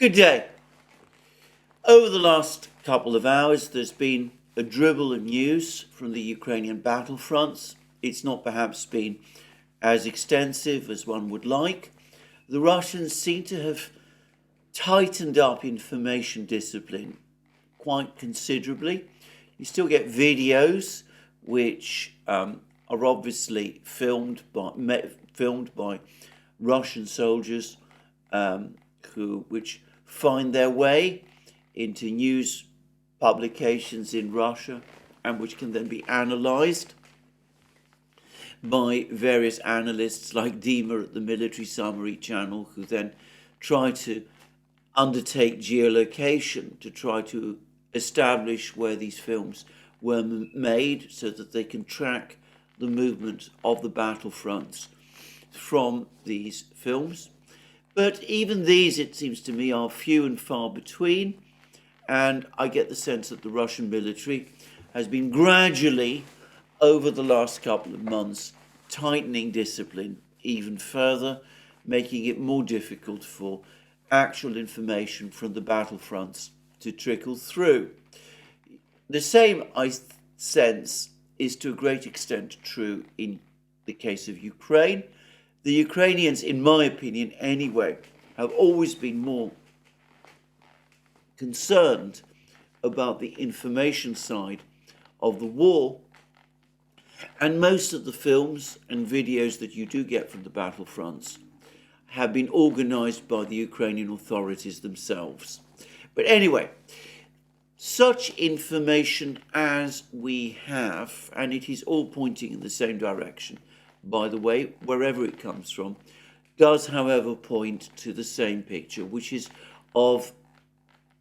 Good day. Over the last couple of hours, there's been a dribble of news from the Ukrainian battlefronts. It's not perhaps been as extensive as one would like. The Russians seem to have tightened up information discipline quite considerably. You still get videos which are obviously filmed by Russian soldiers which find their way into news publications in Russia and which can then be analysed by various analysts like Dima at the Military Summary Channel, who then try to undertake geolocation to try to establish where these films were made so that they can track the movement of the battlefronts from these films. But even these, it seems to me, are few and far between, and I get the sense that the Russian military has been gradually, over the last couple of months, tightening discipline even further, making it more difficult for actual information from the battlefronts to trickle through. The same, I sense, is to a great extent true in the case of Ukraine. The Ukrainians, in my opinion anyway, have always been more concerned about the information side of the war, and most of the films and videos that you do get from the battlefronts have been organised by the Ukrainian authorities themselves. But anyway, such information as we have, and it is all pointing in the same direction, by the way, wherever it comes from, does, however, point to the same picture, which is of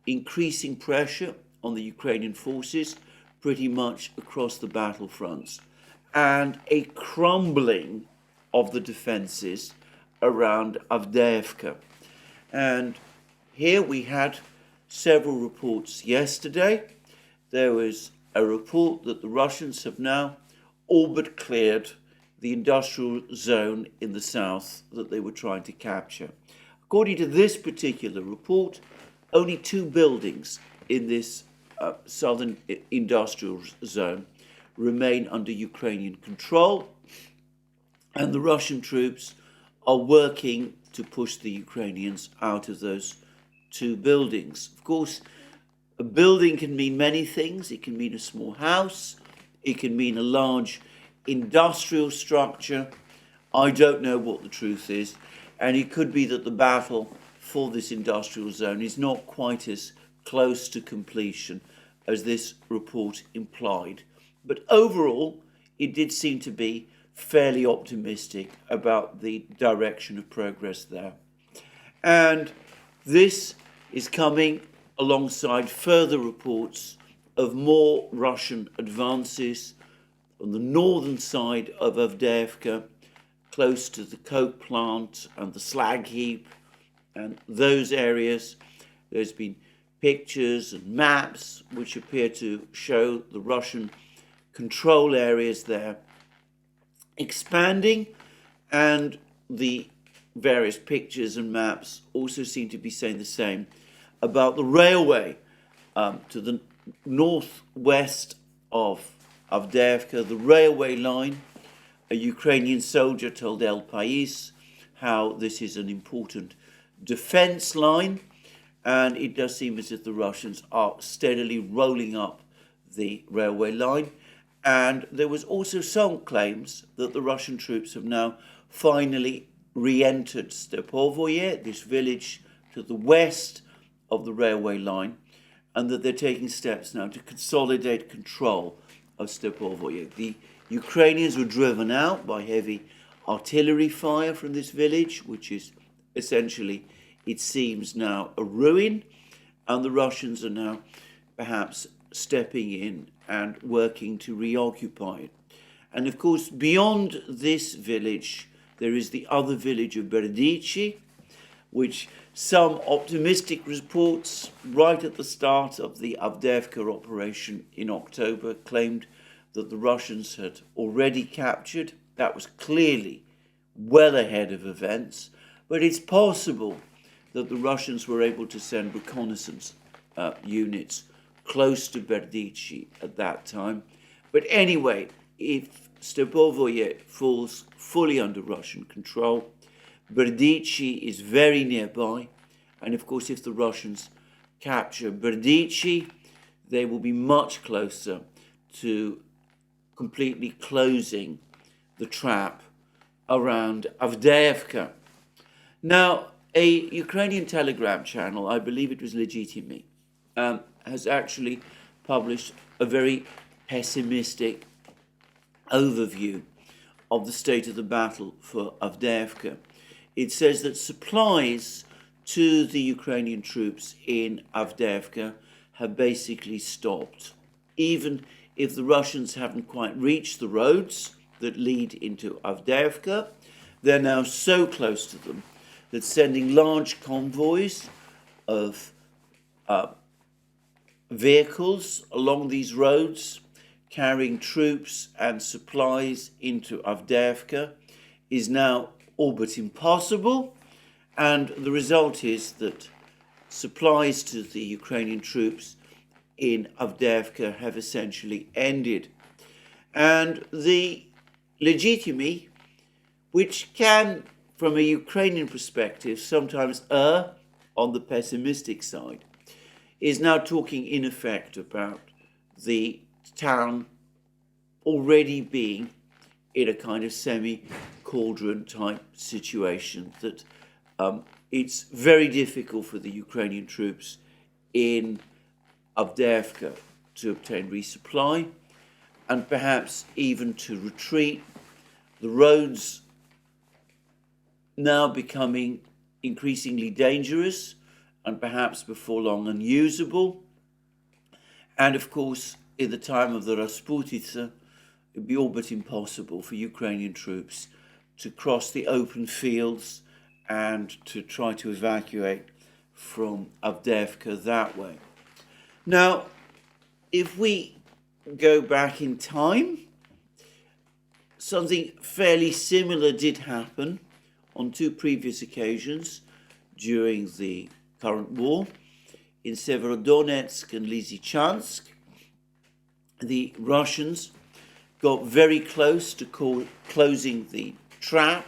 increasing pressure on the Ukrainian forces pretty much across the battlefronts, and a crumbling of the defences around Avdeyevka. And here we had several reports yesterday. There was a report that the Russians have now all but cleared the industrial zone in the south that they were trying to capture. According to this particular report, only 2 buildings in this southern industrial zone remain under Ukrainian control, and the Russian troops are working to push the Ukrainians out of those 2 buildings. Of course, a building can mean many things. It can mean a small house. It can mean a large industrial structure. I don't know what the truth is, and it could be that the battle for this industrial zone is not quite as close to completion as this report implied. But overall, it did seem to be fairly optimistic about the direction of progress there. And this is coming alongside further reports of more Russian advances on the northern side of Avdeyevka, close to the coke plant and the slag heap and those areas. There's been pictures and maps which appear to show the Russian control areas there expanding, and the various pictures and maps also seem to be saying the same about the railway to the northwest of Avdeyevka, the railway line. A Ukrainian soldier told El Pais how this is an important defense line, and it does seem as if the Russians are steadily rolling up the railway line. And there was also some claims that the Russian troops have now finally re-entered Stepovoye, this village to the west of the railway line, and that they're taking steps now to consolidate control of Stepovoye. The Ukrainians were driven out by heavy artillery fire from this village, which is essentially, it seems, now a ruin, and the Russians are now perhaps stepping in and working to reoccupy it. And of course, beyond this village, there is the other village of BITCHUTE, which some optimistic reports right at the start of the Avdeyevka operation in October claimed that the Russians had already captured. That was clearly well ahead of events, but it's possible that the Russians were able to send reconnaissance units close to Berdichi at that time. But anyway, if Stepovoye falls fully under Russian control, Berdichi is very nearby, and of course if the Russians capture Berdichi, they will be much closer to completely closing the trap around Avdeyevka. Now, a Ukrainian telegram channel, I believe it was Legitimate, has actually published a very pessimistic overview of the state of the battle for Avdeyevka. It says that supplies to the Ukrainian troops in Avdeyevka have basically stopped. Even if the Russians haven't quite reached the roads that lead into Avdeyevka, they're now so close to them that sending large convoys of vehicles along these roads carrying troops and supplies into Avdeyevka is now all but impossible, and the result is that supplies to the Ukrainian troops in Avdeyevka have essentially ended. And the Legitimi, which can, from a Ukrainian perspective, sometimes err on the pessimistic side, is now talking in effect about the town already being in a kind of semi-cauldron type situation, that it's very difficult for the Ukrainian troops in Avdeyevka to obtain resupply and perhaps even to retreat. The roads now becoming increasingly dangerous and perhaps before long unusable. And of course, in the time of the Rasputitsa, it would be all but impossible for Ukrainian troops to cross the open fields and to try to evacuate from Avdeyevka that way. Now, if we go back in time, something fairly similar did happen on two previous occasions during the current war. In Severodonetsk and Lysychansk, the Russians got very close to closing the trap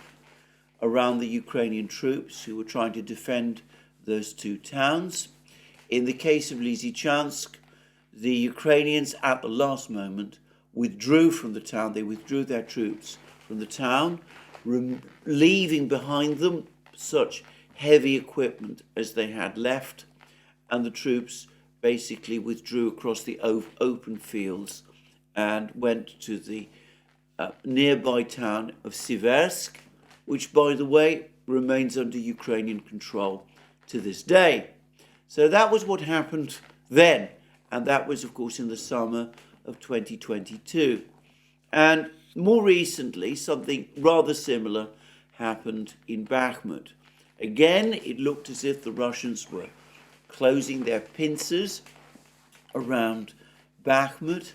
around the Ukrainian troops who were trying to defend those two towns. In the case of Lysychansk, the Ukrainians at the last moment withdrew from the town. They withdrew their troops from the town, leaving behind them such heavy equipment as they had left, and the troops basically withdrew across the open fields and went to the nearby town of Siversk, which, by the way, remains under Ukrainian control to this day. So that was what happened then, and that was, of course, in the summer of 2022. And more recently, something rather similar happened in Bakhmut. Again, it looked as if the Russians were closing their pincers around Bakhmut.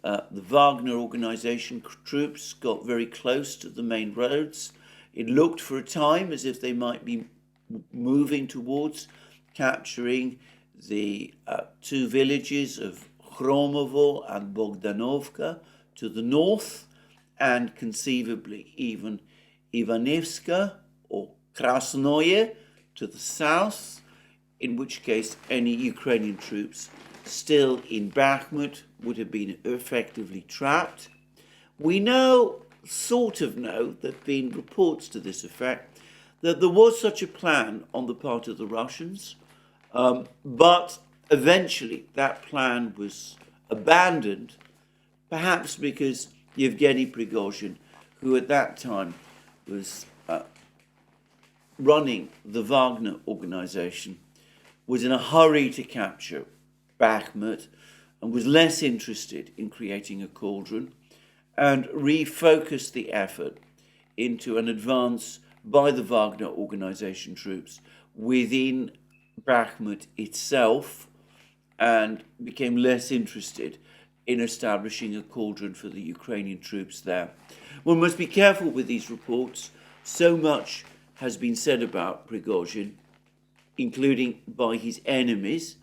The Wagner organization troops got very close to the main roads. It looked for a time as if they might be moving towards capturing the two villages of Khromovo and Bogdanovka to the north, and conceivably even Ivanivska or Krasnoye to the south, in which case any Ukrainian troops still in Bakhmut would have been effectively trapped. We sort of know, there have been reports to this effect, that there was such a plan on the part of the Russians, but eventually that plan was abandoned, perhaps because Yevgeny Prigozhin, who at that time was running the Wagner organization, was in a hurry to capture Bakhmut and was less interested in creating a cauldron, and refocused the effort into an advance by the Wagner organization troops within Bakhmut itself, and became less interested in establishing a cauldron for the Ukrainian troops there. One must be careful with these reports. So much has been said about Prigozhin, including by his enemies,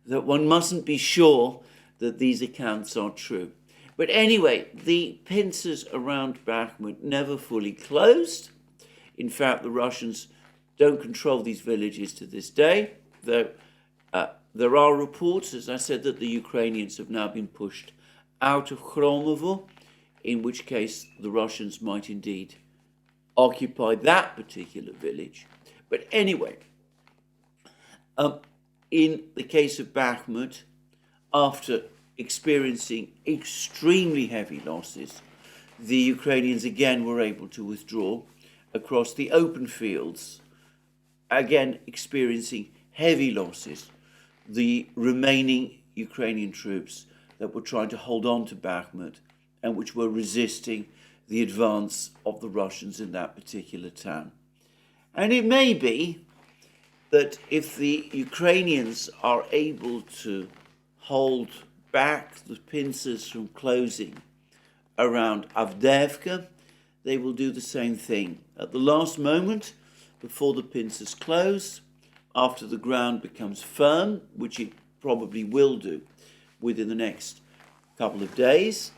that one mustn't be sure that these accounts are true. But anyway, the pincers around Bakhmut never fully closed. In fact, the Russians don't control these villages to this day, though there are reports, as I said, that the Ukrainians have now been pushed out of Khromovo, in which case the Russians might indeed occupy that particular village. But anyway, in the case of Bakhmut, after experiencing extremely heavy losses, the Ukrainians again were able to withdraw across the open fields, again experiencing heavy losses. The remaining Ukrainian troops that were trying to hold on to Bakhmut and which were resisting the advance of the Russians in that particular town. And it may be that if the Ukrainians are able to hold back the pincers from closing around Avdeyevka, they will do the same thing. At the last moment, before the pincers close, after the ground becomes firm, which it probably will do within the next couple of days,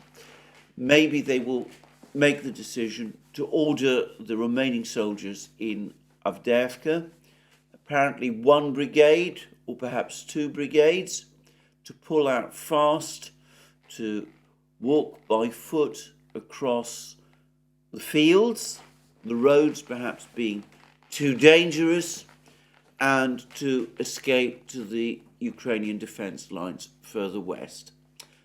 maybe they will make the decision to order the remaining soldiers in Avdeyevka, apparently one brigade or perhaps two brigades, to pull out fast, to walk by foot across the fields, the roads perhaps being too dangerous, and to escape to the Ukrainian defense lines further west.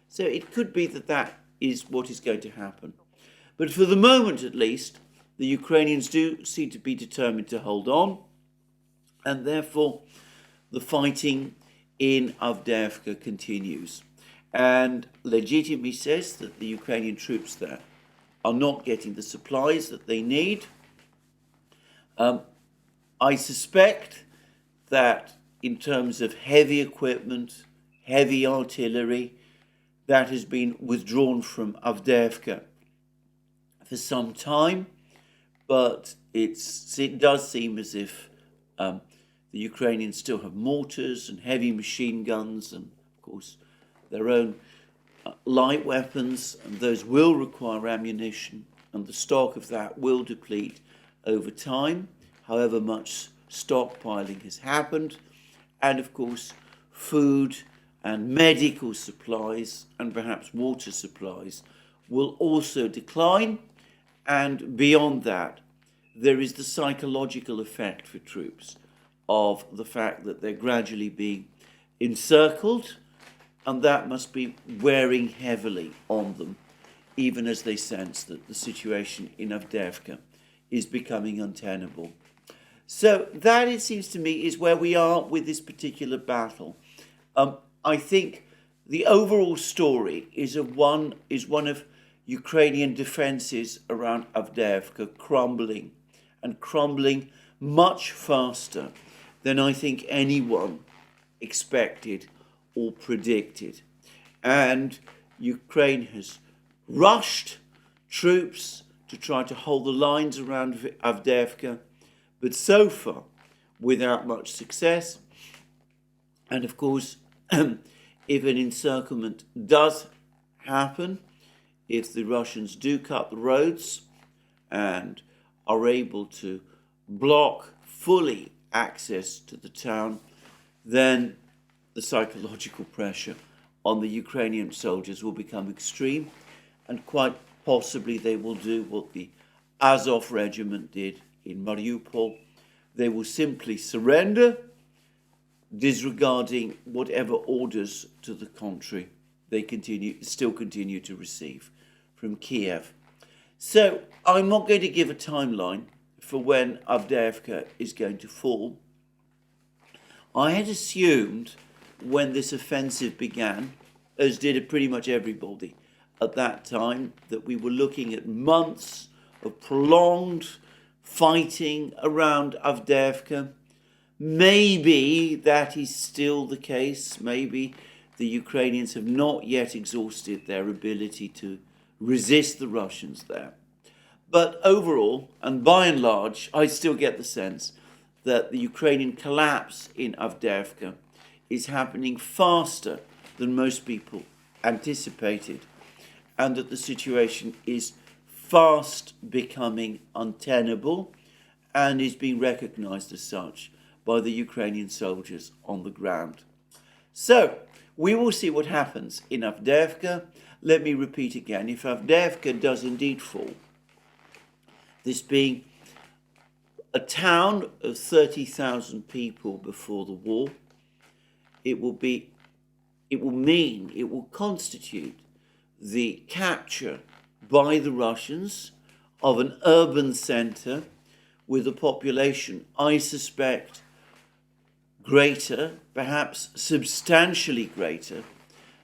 So it could be that that is what is going to happen. But for the moment, at least, the Ukrainians do seem to be determined to hold on, and therefore the fighting in Avdeyevka continues. And legitimately says that the Ukrainian troops there are not getting the supplies that they need. I suspect that in terms of heavy equipment, heavy artillery, that has been withdrawn from Avdeyevka for some time, but it does seem as if the Ukrainians still have mortars and heavy machine guns and, of course, their own light weapons, and those will require ammunition, and the stock of that will deplete over time, however much stockpiling has happened. And, of course, food and medical supplies and perhaps water supplies will also decline. And beyond that, there is the psychological effect for troops of the fact that they're gradually being encircled, and that must be wearing heavily on them, even as they sense that the situation in Avdeyevka is becoming untenable. So that, it seems to me, is where we are with this particular battle. I think the overall story is one of Ukrainian defences around Avdeyevka crumbling, and crumbling much faster than I think anyone expected or predicted. And Ukraine has rushed troops to try to hold the lines around Avdeyevka, but so far without much success. And of course, if an encirclement does happen, if the Russians do cut the roads and are able to block fully access to the town, then the psychological pressure on the Ukrainian soldiers will become extreme, and quite possibly they will do what the Azov regiment did in Mariupol. They will simply surrender, disregarding whatever orders to the contrary they still continue to receive from Kiev. So I'm not going to give a timeline for when Avdeyevka is going to fall. I had assumed when this offensive began, as did pretty much everybody at that time, that we were looking at months of prolonged fighting around Avdeyevka. Maybe that is still the case. Maybe the Ukrainians have not yet exhausted their ability to resist the Russians there. But overall, and by and large, I still get the sense that the Ukrainian collapse in Avdeyevka is happening faster than most people anticipated, and that the situation is fast becoming untenable and is being recognized as such by the Ukrainian soldiers on the ground. So, we will see what happens in Avdeyevka. Let me repeat again, if Avdeyevka does indeed fall, this being a town of 30,000 people before the war, it will constitute the capture by the Russians of an urban centre with a population, I suspect, greater, perhaps substantially greater,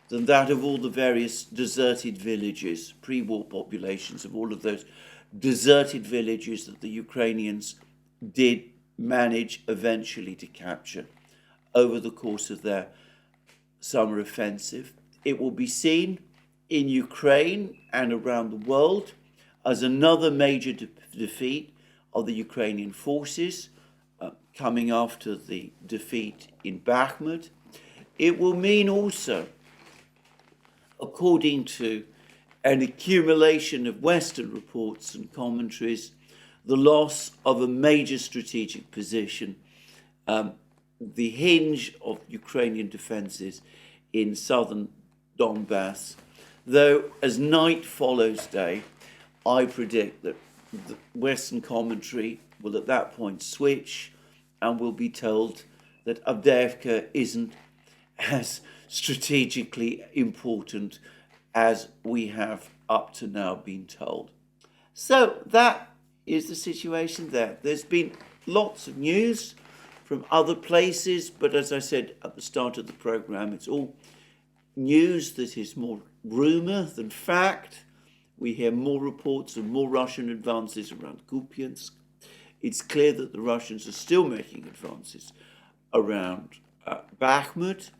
than that of all the various deserted villages, pre-war populations of all of those deserted villages that the Ukrainians did manage eventually to capture over the course of their summer offensive. It will be seen in Ukraine and around the world as another major defeat of the Ukrainian forces, coming after the defeat in Bakhmut. It will mean also, according to an accumulation of Western reports and commentaries, the loss of a major strategic position, the hinge of Ukrainian defences in southern Donbass. Though as night follows day, I predict that the Western commentary will at that point switch and will be told that Avdeyevka isn't as strategically important as we have up to now been told. So that is the situation there. There's been lots of news from other places, but as I said at the start of the programme, it's all news that is more rumour than fact. We hear more reports of more Russian advances around Kupiansk. It's clear that the Russians are still making advances around Bakhmut,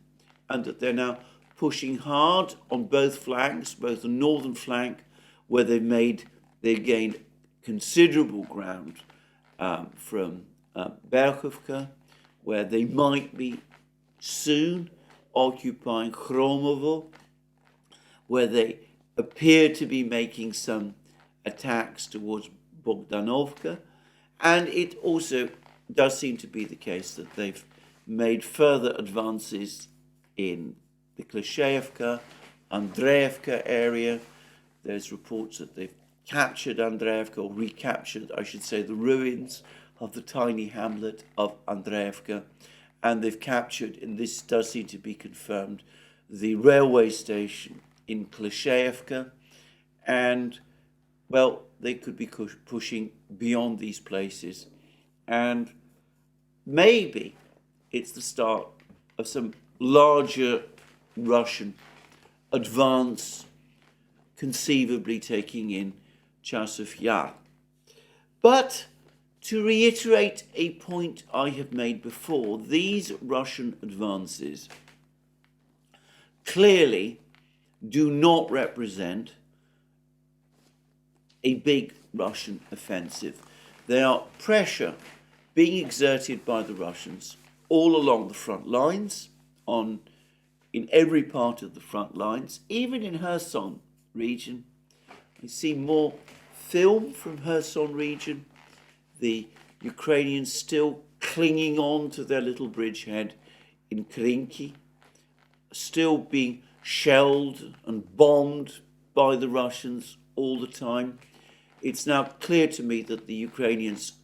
and that they're now pushing hard on both flanks, both the northern flank, where they've gained considerable ground from Berkhovka, where they might be soon occupying Khromovo, where they appear to be making some attacks towards Bogdanovka, and it also does seem to be the case that they've made further advances in the Klishevka, Andreevka area. There's reports that they've captured Andreevka, or recaptured, I should say, the ruins of the tiny hamlet of Andreevka, and they've captured, and this does seem to be confirmed, the railway station in Klishevka, and, well, they could be pushing beyond these places, and maybe it's the start of some larger Russian advance, conceivably taking in Chasov Yar. But to reiterate a point I have made before, these Russian advances clearly do not represent a big Russian offensive. They are pressure being exerted by the Russians all along the front lines, in every part of the front lines, even in Kherson region. You see more film from Kherson region, the Ukrainians still clinging on to their little bridgehead in Krinky, still being shelled and bombed by the Russians all the time. It's now clear to me that the Ukrainians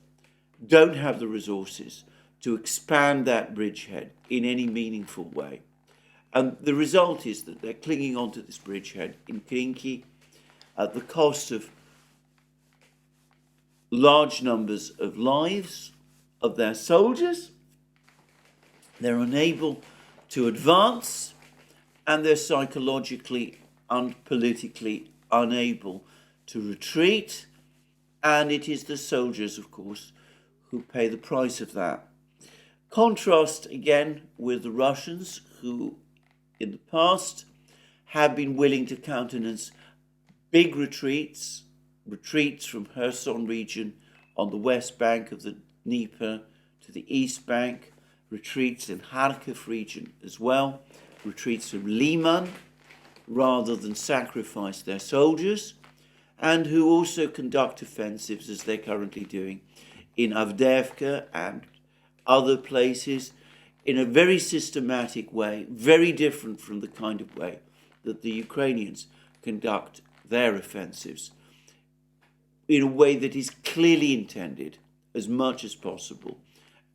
don't have the resources to expand that bridgehead in any meaningful way. And the result is that they're clinging onto this bridgehead in Krinky at the cost of large numbers of lives of their soldiers. They're unable to advance, and they're psychologically and politically unable to retreat. And it is the soldiers, of course, who pay the price of that. Contrast again with the Russians, who in the past have been willing to countenance big retreats from Kherson region on the west bank of the Dnieper to the East Bank, retreats in Kharkiv region as well, retreats from Liman rather than sacrifice their soldiers, and who also conduct offensives as they're currently doing in Avdeyevka and other places in a very systematic way, very different from the kind of way that the Ukrainians conduct their offensives, in a way that is clearly intended as much as possible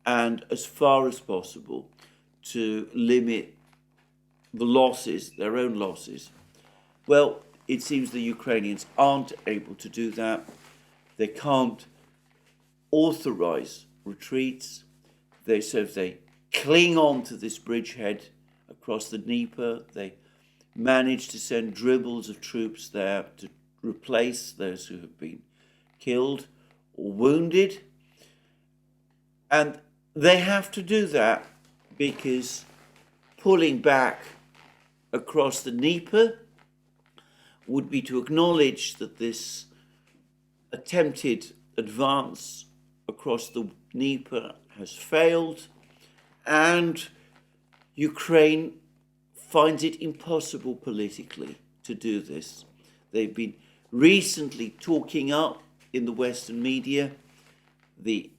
and as far as possible to limit the losses, their own losses. Well, it seems the Ukrainians aren't able to do that. They can't authorize retreats. They cling on to this bridgehead across the Dnieper. They manage to send dribbles of troops there to replace those who have been killed or wounded. And they have to do that because pulling back across the Dnieper would be to acknowledge that this attempted advance across the Dnieper has failed, and Ukraine finds it impossible politically to do this. They've been recently talking up in the Western media the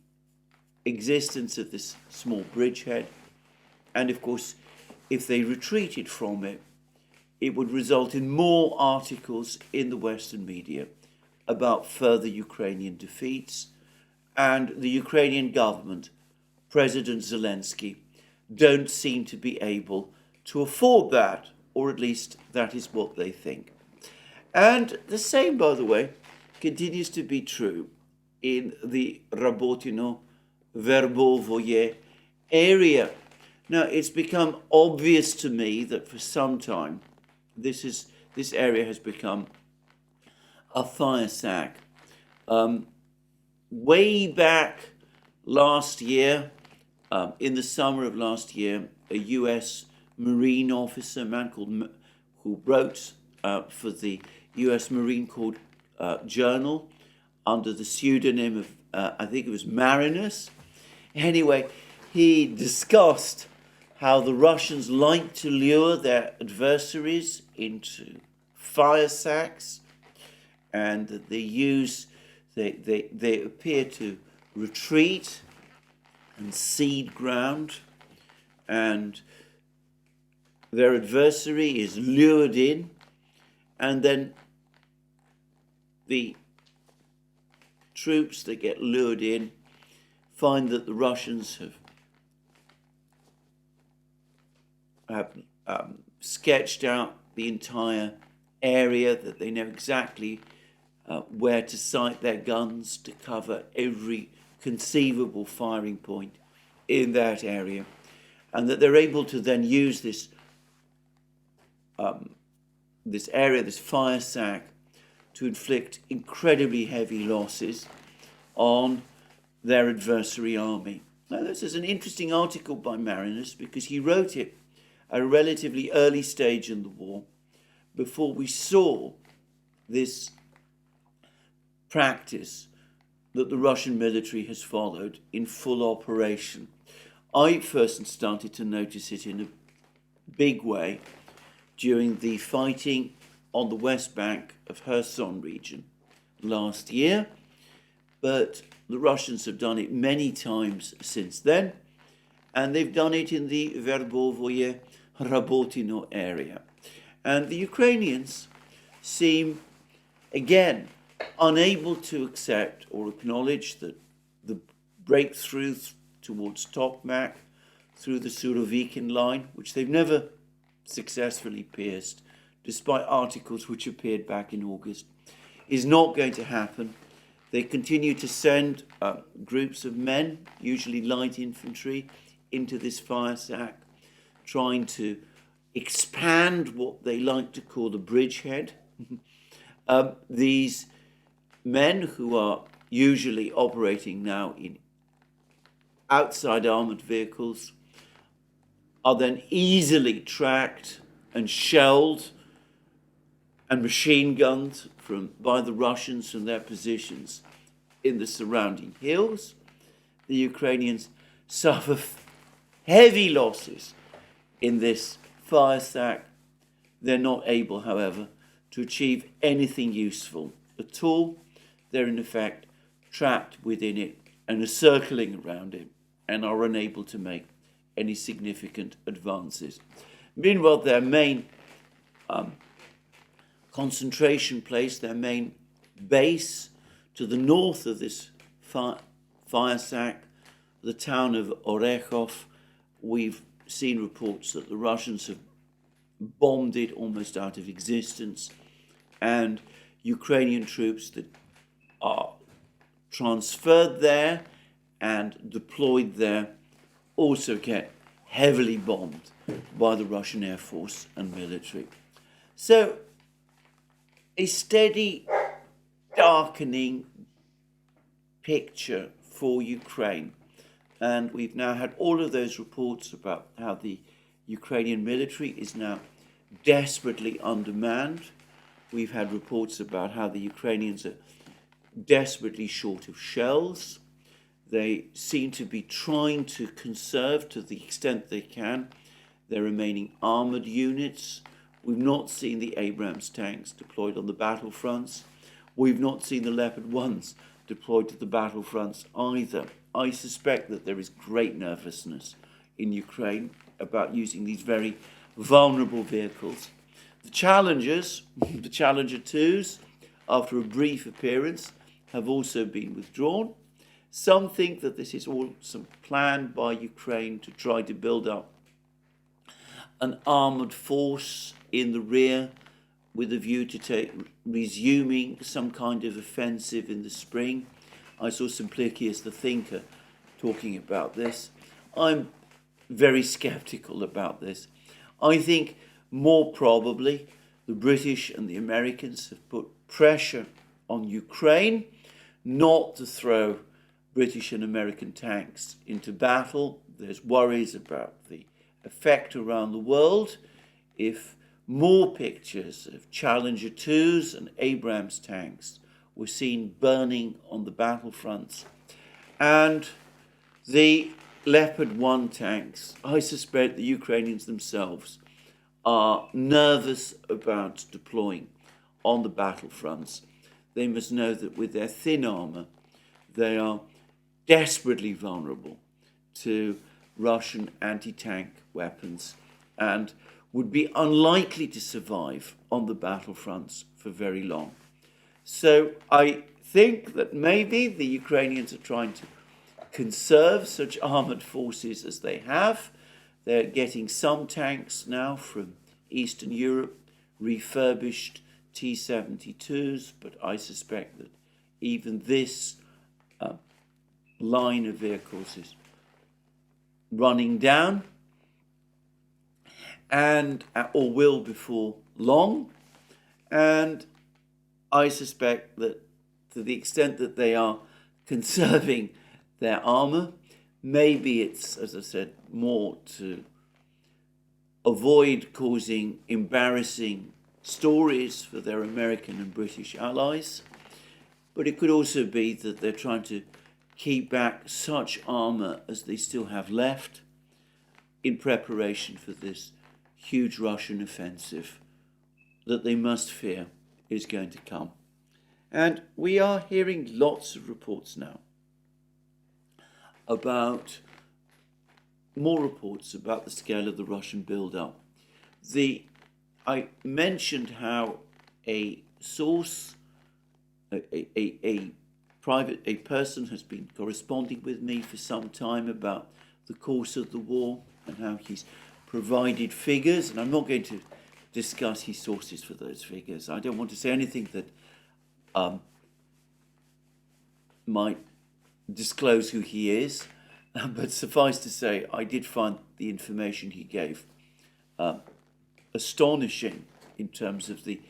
existence of this small bridgehead, and of course, if they retreated from it, it would result in more articles in the Western media about further Ukrainian defeats, and the Ukrainian government, President Zelensky, don't seem to be able to afford that, or at least that is what they think. And the same, by the way, continues to be true in the Rabotino-Verbovoye area. Now, it's become obvious to me that for some time, this area has become a fire sack. Way back last year, in the summer of last year, a U.S. Marine officer, a man who wrote for the U.S. Marine Corps Journal under the pseudonym of, I think it was Marinus. Anyway, he discussed how the Russians like to lure their adversaries into fire sacks, and that they appear to retreat and cede ground, and their adversary is lured in, and then the troops that get lured in find that the Russians have sketched out the entire area, that they know exactly where to sight their guns to cover every conceivable firing point in that area, and that they're able to then use this area, this fire sack, to inflict incredibly heavy losses on their adversary army. Now, this is an interesting article by Marinus because he wrote it at a relatively early stage in the war, before we saw this practice that the Russian military has followed in full operation. I first started to notice it in a big way during the fighting on the West Bank of Kherson region last year, but the Russians have done it many times since then, and they've done it in the Verbovoye-Rabotino area. And the Ukrainians seem, again, unable to accept or acknowledge that the breakthrough towards Tokmak through the Surovikin line, which they've never successfully pierced, despite articles which appeared back in August, is not going to happen. They continue to send groups of men, usually light infantry, into this fire sack, trying to expand what they like to call the bridgehead. These men, who are usually operating now in outside armoured vehicles, are then easily tracked and shelled and machine gunned by the Russians from their positions in the surrounding hills. The Ukrainians suffer heavy losses in this fire sack. They're not able, however, to achieve anything useful at all. They're in effect trapped within it and are circling around it and are unable to make any significant advances. Meanwhile, their main concentration place, their main base to the north of this fire sack, the town of Orechov, we've seen reports that the Russians have bombed it almost out of existence, and Ukrainian troops that are transferred there and deployed there also get heavily bombed by the Russian Air Force and military. So a steady darkening picture for Ukraine. And we've now had all of those reports about how the Ukrainian military is now desperately undermanned. We've had reports about how the Ukrainians are desperately short of shells. They seem to be trying to conserve, to the extent they can, their remaining armoured units. We've not seen the Abrams tanks deployed on the battlefronts. We've not seen the Leopard 1s deployed to the battlefronts either. I suspect that there is great nervousness in Ukraine about using these very vulnerable vehicles. The Challengers, the Challenger 2s, after a brief appearance, have also been withdrawn. Some think that this is all some plan by Ukraine to try to build up an armoured force in the rear with a view to resuming some kind of offensive in the spring. I saw Simplicius the Thinker talking about this. I'm very sceptical about this. I think more probably the British and the Americans have put pressure on Ukraine not to throw British and American tanks into battle. There's worries about the effect around the world if more pictures of Challenger 2s and Abrams tanks were seen burning on the battlefronts. And the Leopard 1 tanks, I suspect the Ukrainians themselves are nervous about deploying on the battlefronts. They must know that with their thin armour, they are desperately vulnerable to Russian anti-tank weapons and would be unlikely to survive on the battlefronts for very long. So I think that maybe the Ukrainians are trying to conserve such armoured forces as they have. They're getting some tanks now from Eastern Europe, refurbished T-72s, but I suspect that even this line of vehicles is running down and or will before long. And I suspect that to the extent that they are conserving their armour, maybe it's, as I said, more to avoid causing embarrassing stories for their American and British allies. But it could also be that they're trying to keep back such armour as they still have left in preparation for this huge Russian offensive that they must fear is going to come. And we are hearing lots of reports now about more reports about the scale of the Russian build-up. I mentioned how a source, a person has been corresponding with me for some time about the course of the war and how he's provided figures, and I'm not going to discuss his sources for those figures. I don't want to say anything that might disclose who he is, but suffice to say, I did find the information he gave astonishing in terms of the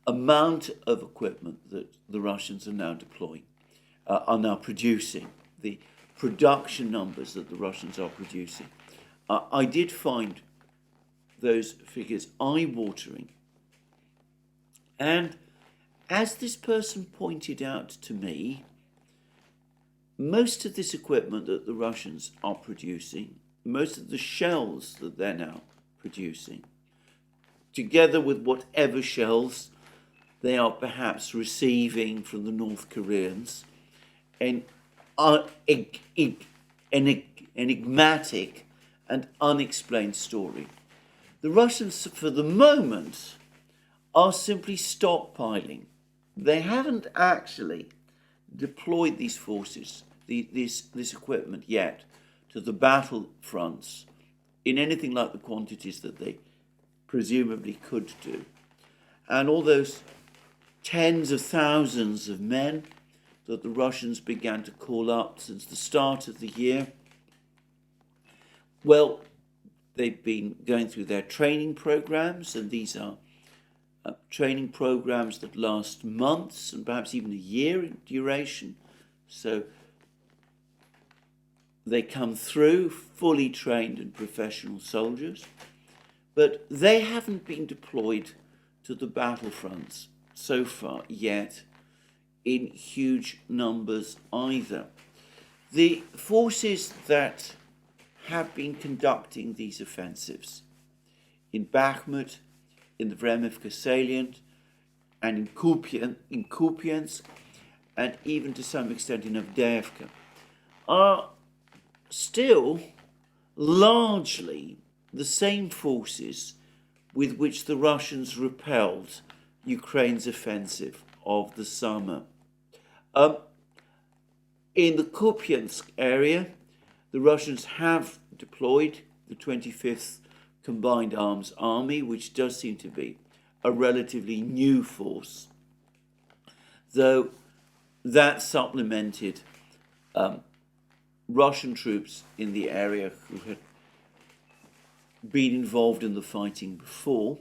amount of equipment that the Russians are now deploying, are now producing, the production numbers that the Russians are producing. I did find those figures eye-watering. And as this person pointed out to me, most of this equipment that the Russians are producing, most of the shells that they're now producing, together with whatever shells they are perhaps receiving from the North Koreans, an enigmatic and unexplained story. The Russians, for the moment, are simply stockpiling. They haven't actually deployed these forces, this equipment yet, to the battle fronts in anything like the quantities that they presumably could do. And all those tens of thousands of men that the Russians began to call up since the start of the year, well, they've been going through their training programs, and these are training programs that last months and perhaps even a year in duration. So they come through fully trained and professional soldiers, but they haven't been deployed to the battlefronts so far yet in huge numbers either. The forces that have been conducting these offensives in Bakhmut, in the Vremivka salient, and in Kupiansk, and even to some extent in Avdeyevka, are still largely the same forces with which the Russians repelled Ukraine's offensive of the summer. In the Kupiansk area, the Russians have deployed the 25th Combined Arms Army, which does seem to be a relatively new force, though that supplemented Russian troops in the area who had been involved in the fighting before,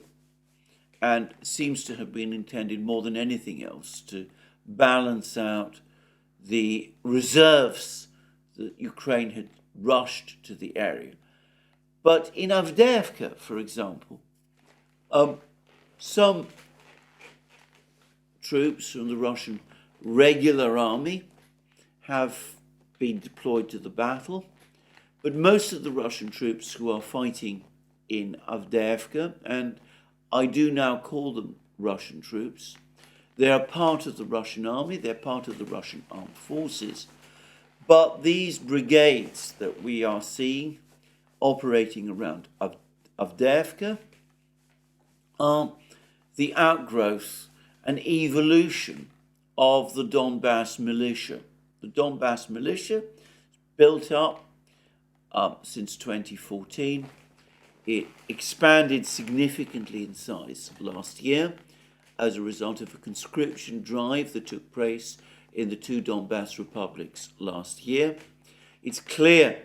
and seems to have been intended more than anything else to balance out the reserves that Ukraine had rushed to the area. But in Avdeyevka, for example, some troops from the Russian regular army have been deployed to the battle, but most of the Russian troops who are fighting in Avdeyevka, and I do now call them Russian troops, they are part of the Russian army, they're part of the Russian armed forces, but these brigades that we are seeing operating around Avdeyevka are the outgrowth and evolution of the Donbass militia. The Donbass militia built up since 2014. It expanded significantly in size last year as a result of a conscription drive that took place in the two Donbass republics last year. It's clear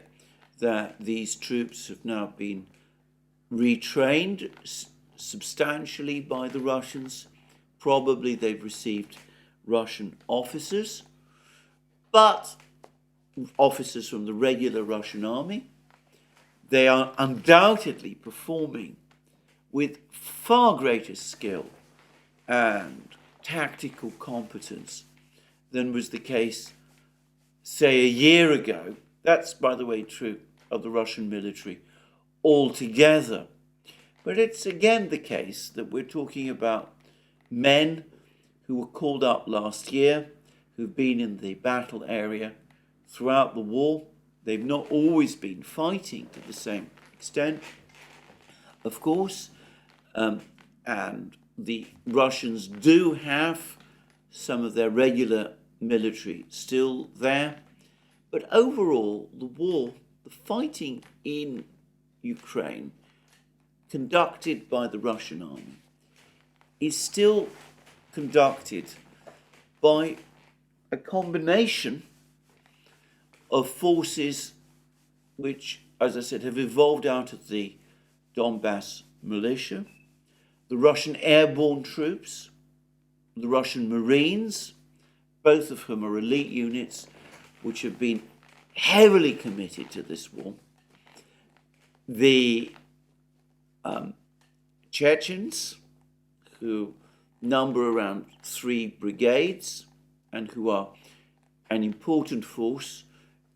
that these troops have now been retrained substantially by the Russians. Probably they've received Russian officers, but officers from the regular Russian army. They are undoubtedly performing with far greater skill and tactical competence than was the case, say, a year ago. That's, by the way, true of the Russian military altogether. But it's again the case that we're talking about men who were called up last year, who've been in the battle area throughout the war. They've not always been fighting to the same extent, of course, and the Russians do have some of their regular military still there. But overall, the war, the fighting in Ukraine, conducted by the Russian army, is still conducted by a combination of forces which, as I said, have evolved out of the Donbass militia, the Russian airborne troops, the Russian Marines, both of whom are elite units which have been heavily committed to this war, the Chechens, who number around 3 brigades and who are an important force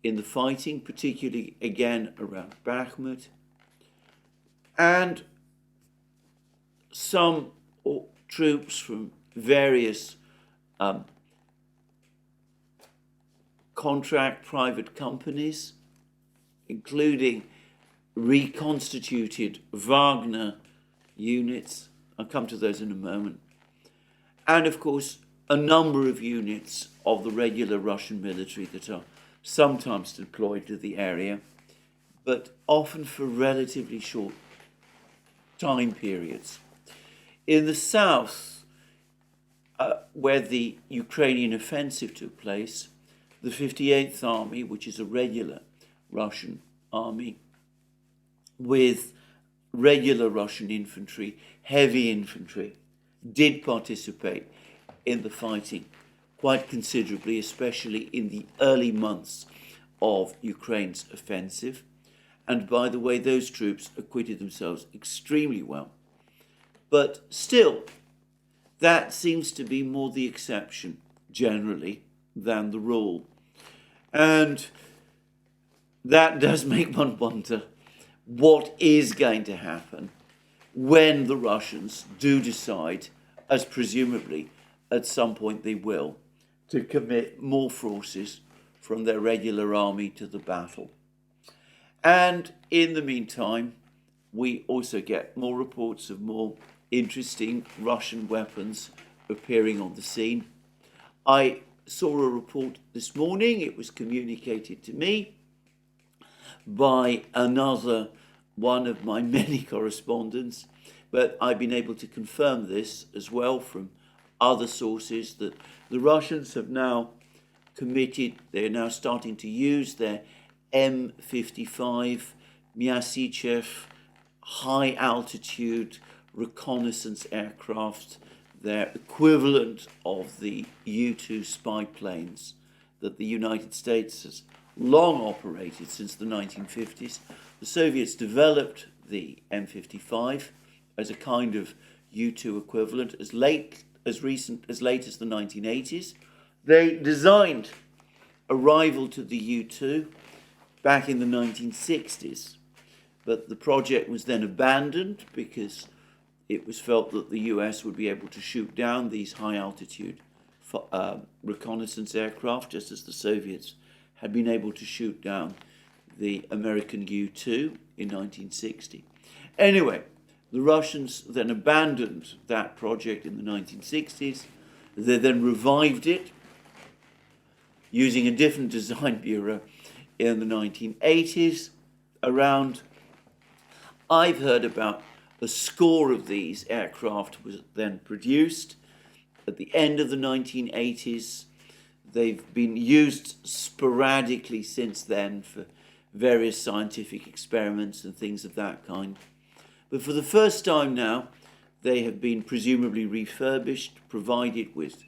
in the fighting, particularly again around Bakhmut, and some troops from various contract private companies, including reconstituted Wagner units. I'll come to those in a moment. And of course, a number of units of the regular Russian military that are sometimes deployed to the area, but often for relatively short time periods. In the south, where the Ukrainian offensive took place, the 58th Army, which is a regular Russian army, with regular Russian infantry, heavy infantry, did participate in the fighting quite considerably, especially in the early months of Ukraine's offensive. And by the way, those troops acquitted themselves extremely well. But still, that seems to be more the exception, generally, than the rule. And that does make one wonder what is going to happen when the Russians do decide, as presumably at some point they will, to commit more forces from their regular army to the battle. And in the meantime, we also get more reports of more interesting Russian weapons appearing on the scene. I saw a report this morning, it was communicated to me by another one of my many correspondents, but I've been able to confirm this as well from other sources, that the Russians have now committed, they're now starting to use their M55 Myasishchev high altitude reconnaissance aircraft, their equivalent of the U-2 spy planes that the United States has long operated since the 1950s. The Soviets developed the M55 as a kind of U-2 equivalent as late as the 1980s. They designed a rival to the U-2 back in the 1960s, but the project was then abandoned because it was felt that the US would be able to shoot down these high-altitude reconnaissance aircraft, just as the Soviets had been able to shoot down the American U-2 in 1960. Anyway, the Russians then abandoned that project in the 1960s. They then revived it using a different design bureau in the 1980s. Around, I've heard about a score of these aircraft was then produced. At the end of the 1980s, they've been used sporadically since then for various scientific experiments and things of that kind. But for the first time now, they have been presumably refurbished, provided with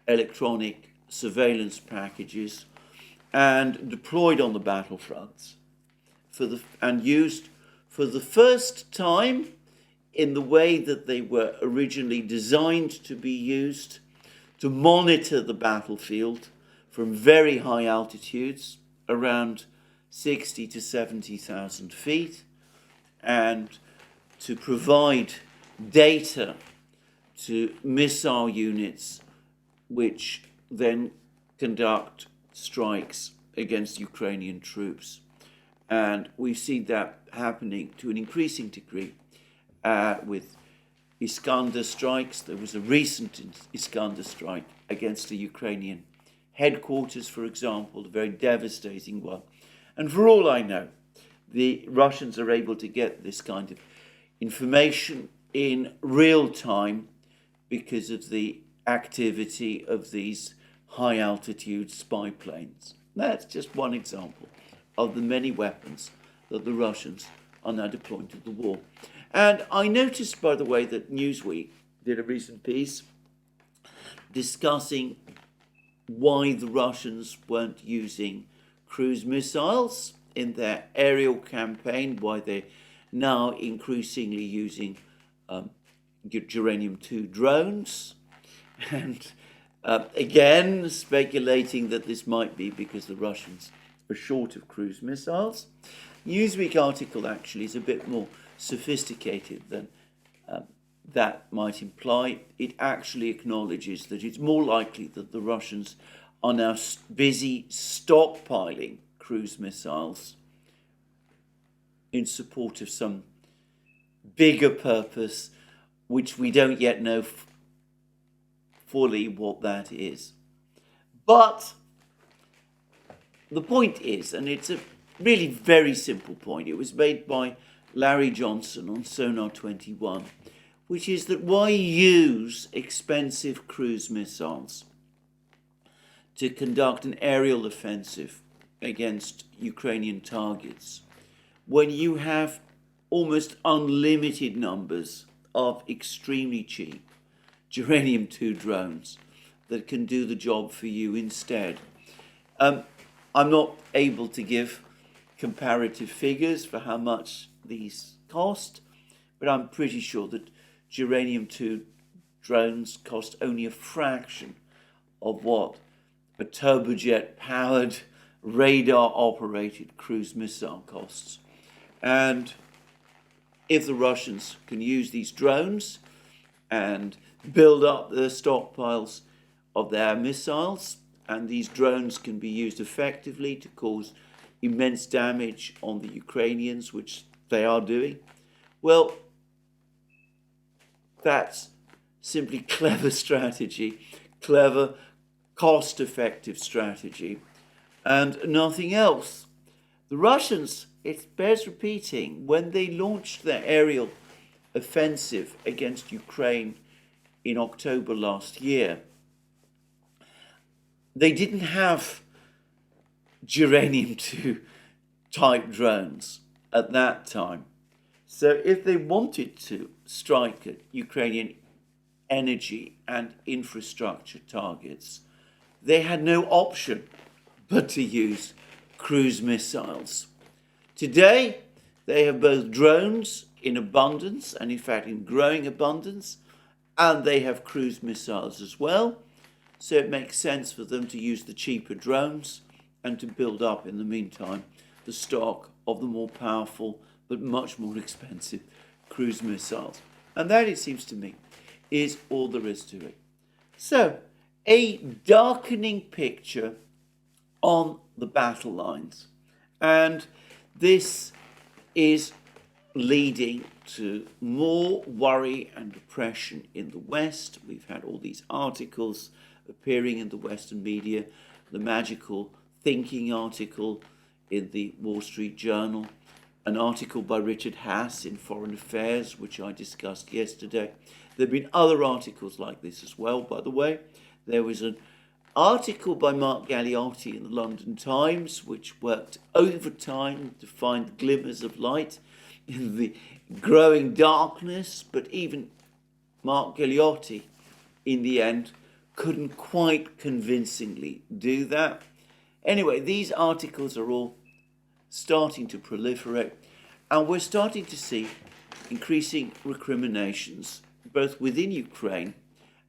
electronic surveillance packages, and deployed on the battlefronts and used for the first time in the way that they were originally designed to be used, to monitor the battlefield from very high altitudes, around 60 to 70,000 feet, and to provide data to missile units which then conduct strikes against Ukrainian troops. And we've seen that happening to an increasing degree with Iskander strikes. There was a recent Iskander strike against the Ukrainian headquarters, for example, a very devastating one. And for all I know, the Russians are able to get this kind of information in real time because of the activity of these high-altitude spy planes. That's just one example of the many weapons that the Russians are now deploying to the war. And I noticed, by the way, that Newsweek did a recent piece discussing why the Russians weren't using cruise missiles in their aerial campaign, why they're now increasingly using uranium-2 drones. And Again, speculating that this might be because the Russians are short of cruise missiles. Newsweek article actually is a bit more sophisticated than that might imply. It actually acknowledges that it's more likely that the Russians are now busy stockpiling cruise missiles in support of some bigger purpose, which we don't yet know fully what that is. But the point is, and it's a really very simple point, it was made by Larry Johnson on Sonar 21, which is that why use expensive cruise missiles to conduct an aerial offensive against Ukrainian targets when you have almost unlimited numbers of extremely cheap Uranium-2 drones that can do the job for you instead. I'm not able to give comparative figures for how much these cost, but I'm pretty sure that Uranium-2 drones cost only a fraction of what a turbojet-powered, radar-operated cruise missile costs. And if the Russians can use these drones and build up the stockpiles of their missiles, and these drones can be used effectively to cause immense damage on the Ukrainians, which they are doing, well, that's simply clever strategy, clever, cost-effective strategy, and nothing else. The Russians, it bears repeating, when they launched their aerial offensive against Ukraine in October last year, they didn't have Uranium-2 type drones at that time. So if they wanted to strike at Ukrainian energy and infrastructure targets, they had no option but to use cruise missiles. Today, they have both drones in abundance, and in fact in growing abundance, and they have cruise missiles as well. So it makes sense for them to use the cheaper drones and to build up, in the meantime, the stock of the more powerful but much more expensive cruise missiles. And that, it seems to me, is all there is to it. So, a darkening picture on the battle lines. And this is leading to more worry and depression in the West. We've had all these articles appearing in the Western media, the magical thinking article in the Wall Street Journal, an article by Richard Haas in Foreign Affairs, which I discussed yesterday. There have been other articles like this as well, by the way. There was an article by Mark Galeotti in the London Times, which worked overtime to find glimmers of light in the growing darkness, but even Mark Galeotti, in the end, couldn't quite convincingly do that. Anyway, these articles are all starting to proliferate, and we're starting to see increasing recriminations, both within Ukraine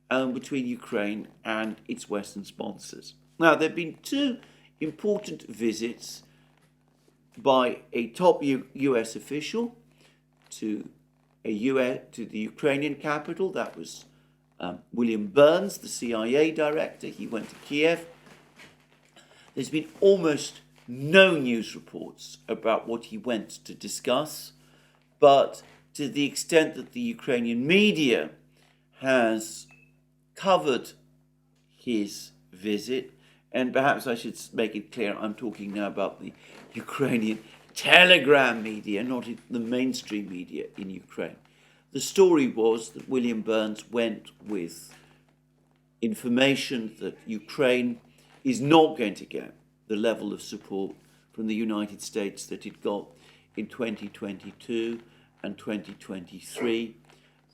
and between Ukraine and its Western sponsors. Now, there have been two important visits by a top US official to the Ukrainian capital. That was William Burns, the CIA director. He went to Kiev. There's been almost no news reports about what he went to discuss, but to the extent that the Ukrainian media has covered his visit, and perhaps I should make it clear, I'm talking now about the Ukrainian telegram media, not the mainstream media in Ukraine. The story was that William Burns went with information that Ukraine is not going to get the level of support from the United States that it got in 2022 and 2023,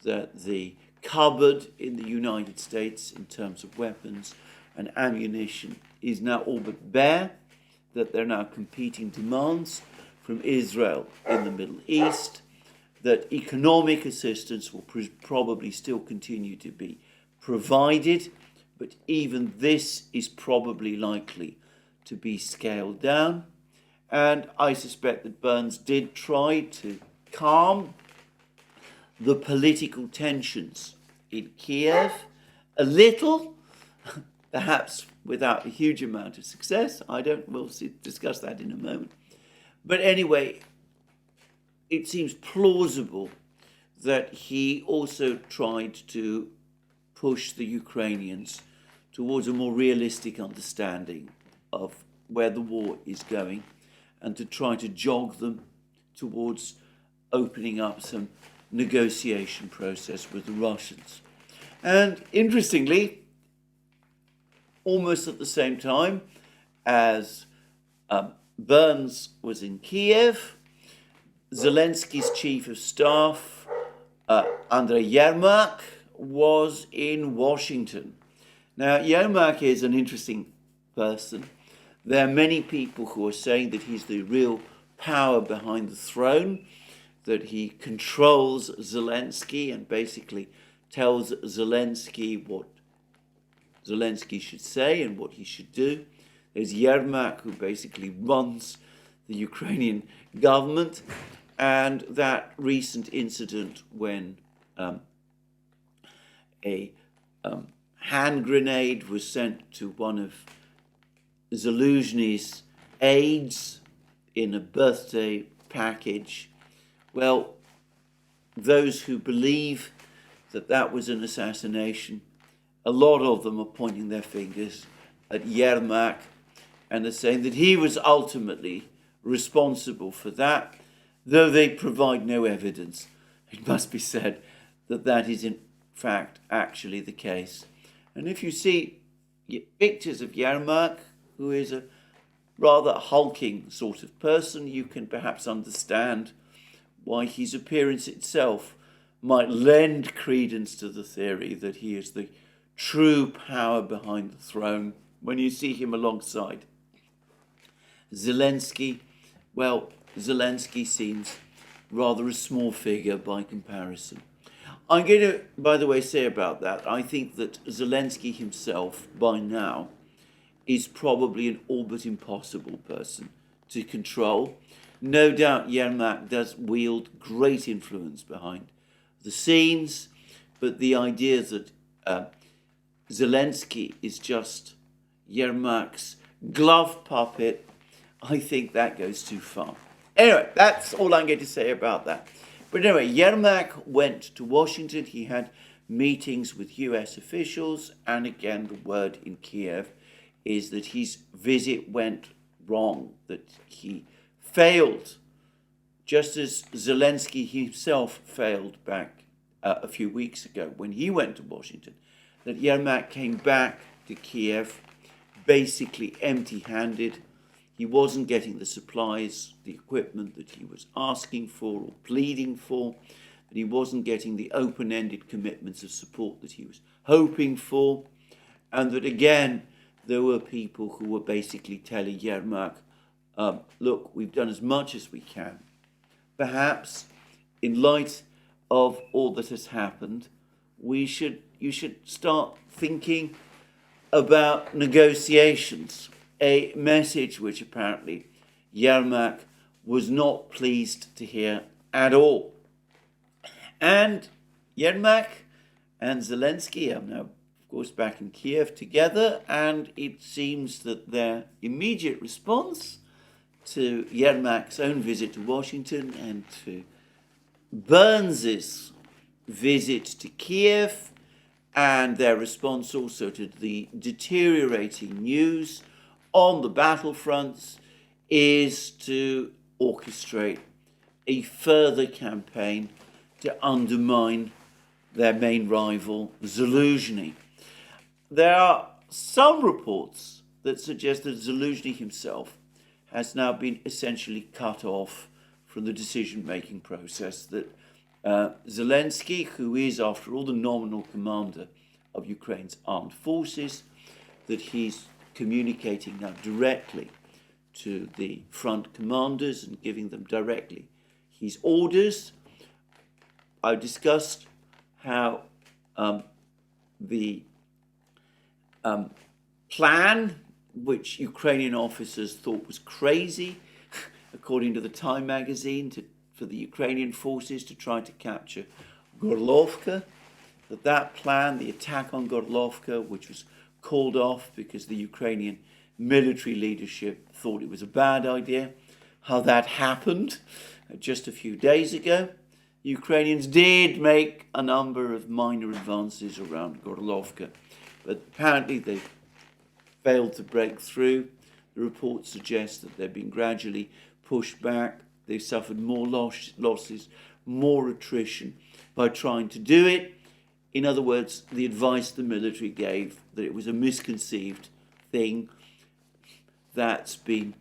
that the cupboard in the United States in terms of weapons and ammunition is now all but bare, that there are now competing demands from Israel in the Middle East, that economic assistance will probably still continue to be provided, but even this is probably likely to be scaled down. And I suspect that Burns did try to calm the political tensions in Kiev a little, perhaps without a huge amount of success. We'll discuss that in a moment. But anyway, it seems plausible that he also tried to push the Ukrainians towards a more realistic understanding of where the war is going and to try to jog them towards opening up some negotiation process with the Russians. And interestingly, almost at the same time as Burns was in Kiev, Zelensky's chief of staff, Andrei Yermak, was in Washington. Now, Yermak is an interesting person. There are many people who are saying that he's the real power behind the throne, that he controls Zelensky and basically tells Zelensky what Zelensky should say and what he should do. There's Yermak, who basically runs the Ukrainian government, and that recent incident when a hand grenade was sent to one of Zaluzhny's aides in a birthday package. Well, those who believe that that was an assassination, a lot of them are pointing their fingers at Yermak and are saying that he was ultimately responsible for that, though they provide no evidence. It must be said that that is in fact actually the case. And if you see pictures of Yermak, who is a rather hulking sort of person, you can perhaps understand why his appearance itself might lend credence to the theory that he is the true power behind the throne. When you see him alongside Zelensky, well, Zelensky seems rather a small figure by comparison. I'm going to, by the way, say about that, I think that Zelensky himself, by now, is probably an all but impossible person to control. No doubt Yermak does wield great influence behind the scenes, but the idea that Zelensky is just Yermak's glove puppet, I think that goes too far. Anyway, that's all I'm going to say about that. But anyway, Yermak went to Washington. He had meetings with US officials, and again, the word in Kiev is that his visit went wrong, that he failed, just as Zelensky himself failed back a few weeks ago when he went to Washington, that Yermak came back to Kiev basically empty-handed. He wasn't getting the supplies, the equipment that he was asking for or pleading for, that he wasn't getting the open-ended commitments of support that he was hoping for, and that again, there were people who were basically telling Yermak, look, we've done as much as we can. Perhaps, in light of all that has happened, you should start thinking about negotiations, a message which apparently Yermak was not pleased to hear at all. And Yermak and Zelensky are now, of course, back in Kiev together, and it seems that their immediate response to Yermak's own visit to Washington and to Burns's visit to Kiev, and their response also to the deteriorating news on the battlefronts, is to orchestrate a further campaign to undermine their main rival, Zaluzhny. There are some reports that suggest that Zaluzhny himself has now been essentially cut off from the decision-making process, that Zelensky, who is, after all, the nominal commander of Ukraine's armed forces, that he's communicating now directly to the front commanders and giving them directly his orders. I discussed how the plan, which Ukrainian officers thought was crazy, according to the Time magazine, for the Ukrainian forces to try to capture Gorlovka. That plan, the attack on Gorlovka, which was called off because the Ukrainian military leadership thought it was a bad idea, how that happened just a few days ago. The Ukrainians did make a number of minor advances around Gorlovka, but apparently they failed to break through. The reports suggest that they've been gradually pushed back. They've suffered more losses, more attrition by trying to do it. In other words, the advice the military gave, that it was a misconceived thing, that's been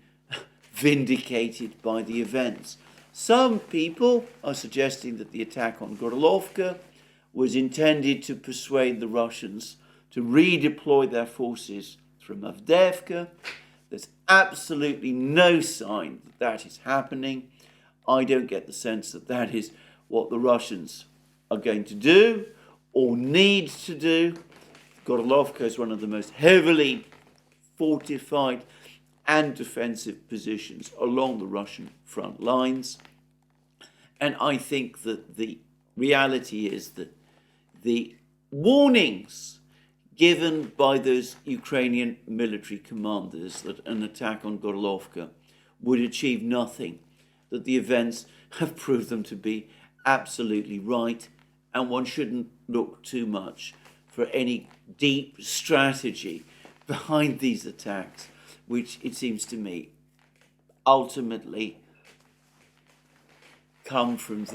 vindicated by the events. Some people are suggesting that the attack on Gorlovka was intended to persuade the Russians to redeploy their forces from Avdeyevka. There's absolutely no sign that that is happening. I don't get the sense that that is what the Russians are going to do or need to do. Gorlovka is one of the most heavily fortified and defensive positions along the Russian front lines. And I think that the reality is that the warnings given by those Ukrainian military commanders that an attack on Gorlovka would achieve nothing, that the events have proved them to be absolutely right, and one shouldn't look too much for any deep strategy behind these attacks, which it seems to me ultimately come from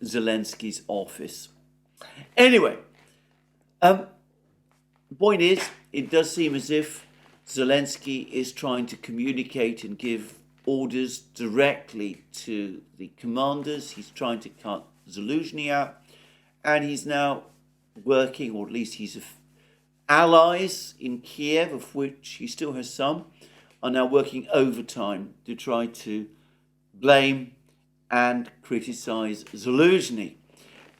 Zelensky's office. Anyway, the point is, it does seem as if Zelensky is trying to communicate and give orders directly to the commanders. He's trying to cut Zaluzhny out, and he's now working, or at least his allies in Kiev, of which he still has some, are now working overtime to try to blame and criticize Zaluzhny.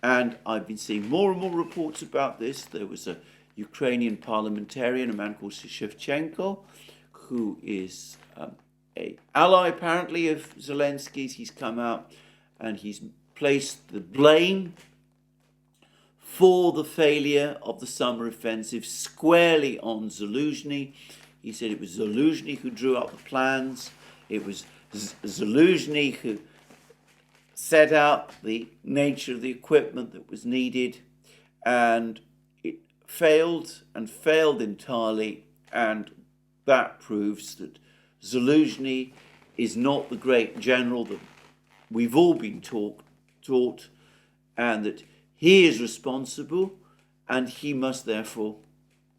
And I've been seeing more and more reports about this. There was a Ukrainian parliamentarian, a man called Shevchenko, who is an ally apparently of Zelensky's. He's come out and he's placed the blame for the failure of the summer offensive squarely on Zaluzhny. He said it was Zaluzhny who drew up the plans. It was Zaluzhny who set out the nature of the equipment that was needed, and it failed entirely, and that proves that Zaluzhny is not the great general that we've all been taught, and that he is responsible, and he must therefore,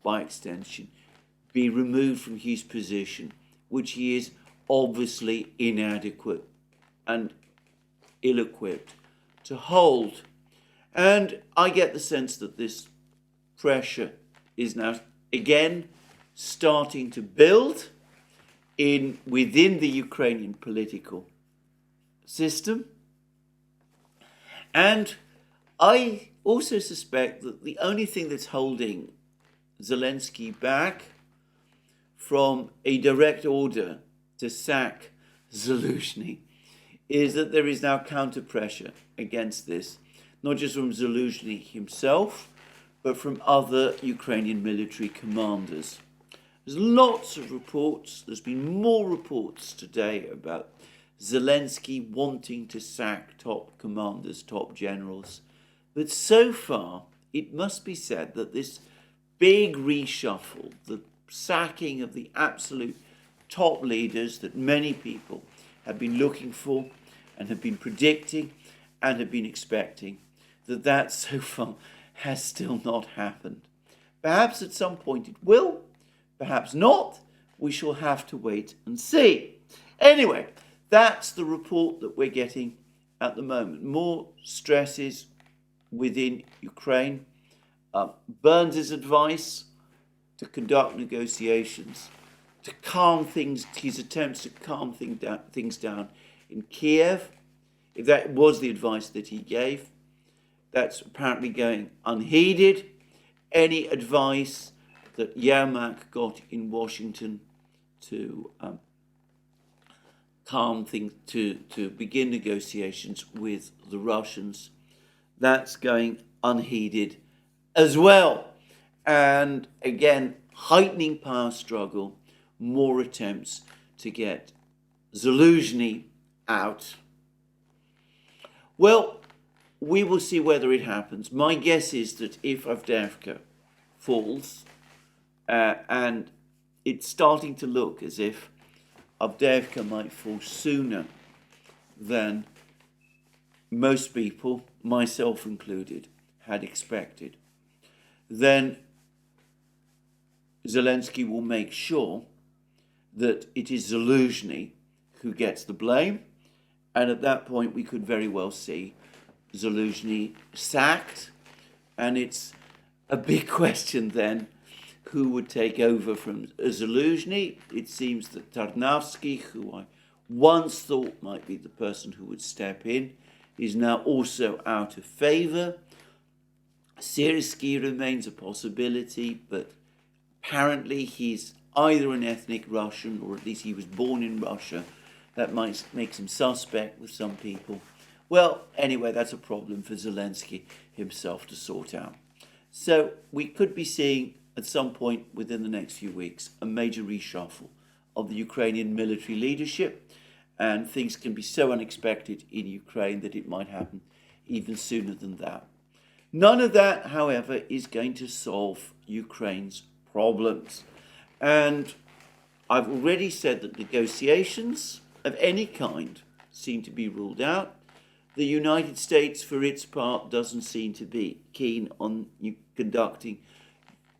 by extension, be removed from his position, which he is obviously inadequate and ill-equipped to hold. And I get the sense that this pressure is now again starting to build within the Ukrainian political system. And I also suspect that the only thing that's holding Zelensky back from a direct order to sack Zaluzhny is that there is now counter-pressure against this, not just from Zaluzhny himself, but from other Ukrainian military commanders. There's lots of reports, there's been more reports today about Zelensky wanting to sack top commanders, top generals. But so far, it must be said that this big reshuffle, the sacking of the absolute top leaders that many people have been looking for and have been predicting and have been expecting, that so far has still not happened. Perhaps at some point it will, perhaps not. We shall have to wait and see. Anyway, that's the report that we're getting at the moment. More stresses within Ukraine. Burns' advice to conduct negotiations, to calm things, his attempts to calm things down in Kiev, if that was the advice that he gave, that's apparently going unheeded. any advice that Yermak got in Washington to calm things, to begin negotiations with the Russians, that's going unheeded as well. And again, heightening power struggle, more attempts to get Zaluzhny out. Well, we will see whether it happens. My guess is that if Avdeyevka falls, and it's starting to look as if Avdeyevka might fall sooner than most people, myself included, had expected, then Zelensky will make sure that it is Zaluzhny who gets the blame, and at that point we could very well see Zaluzhny sacked, and it's a big question then who would take over from Zaluzhny. It seems that Tarnavsky, who I once thought might be the person who would step in, is now also out of favour. Syrsky remains a possibility, but apparently he's either an ethnic Russian, or at least he was born in Russia. That might make him suspect with some people. Well, anyway, that's a problem for Zelensky himself to sort out. So we could be seeing at some point within the next few weeks a major reshuffle of the Ukrainian military leadership, and things can be so unexpected in Ukraine that it might happen even sooner than that. None of that, however, is going to solve Ukraine's problems. And I've already said that negotiations of any kind seem to be ruled out. The United States, for its part, doesn't seem to be keen on conducting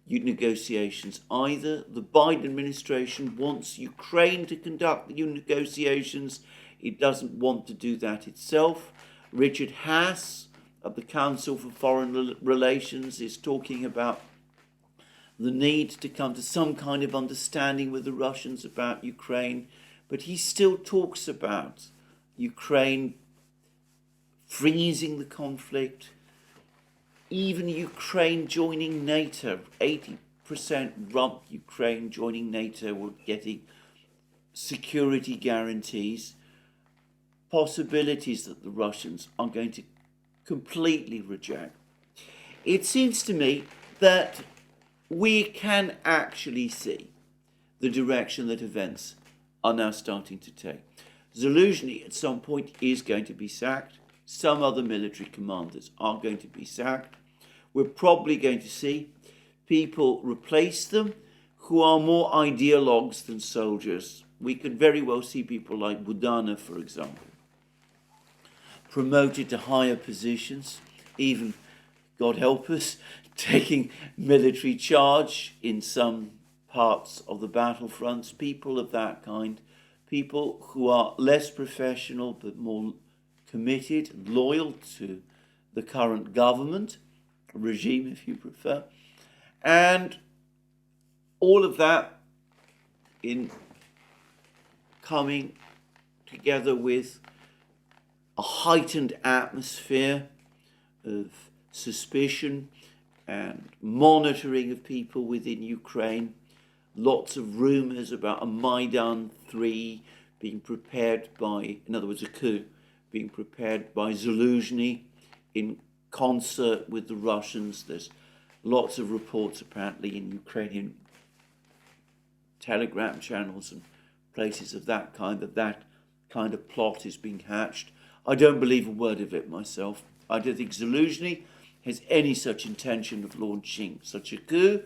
negotiations either. The Biden administration wants Ukraine to conduct the negotiations. It doesn't want to do that itself. Richard Haass of the Council for Foreign Relations is talking about the need to come to some kind of understanding with the Russians about Ukraine, but he still talks about Ukraine freezing the conflict, even Ukraine joining NATO. 80% rump Ukraine joining NATO or getting security guarantees, possibilities that the Russians are going to completely reject. It seems to me that we can actually see the direction that events are now starting to take. Zaluzhny at some point is going to be sacked. Some other military commanders are going to be sacked. We're probably going to see people replace them who are more ideologues than soldiers. We could very well see people like Budana, for example, promoted to higher positions, even, God help us, taking military charge in some parts of the battlefronts. People of that kind, people who are less professional but more committed, loyal to the current government, regime if you prefer, and all of that in coming together with a heightened atmosphere of suspicion and monitoring of people within Ukraine. Lots of rumours about a Maidan 3 being prepared by, in other words, a coup being prepared by Zaluzhny in concert with the Russians. There's lots of reports apparently in Ukrainian telegram channels and places of that kind of plot is being hatched. I don't believe a word of it myself. I don't think Zaluzhny has any such intention of launching such a coup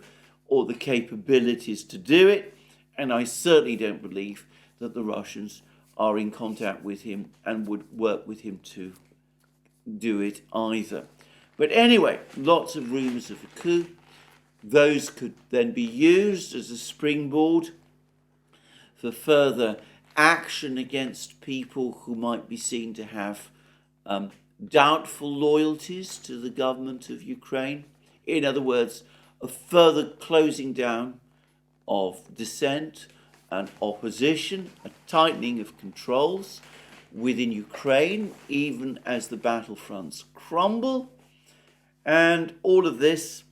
or the capabilities to do it, and I certainly don't believe that the Russians are in contact with him and would work with him to do it either. But anyway, lots of rumours of a coup. Those could then be used as a springboard for further action against people who might be seen to have doubtful loyalties to the government of Ukraine. In other words, a further closing down of dissent and opposition, a tightening of controls within Ukraine, even as the battlefronts crumble. And all of this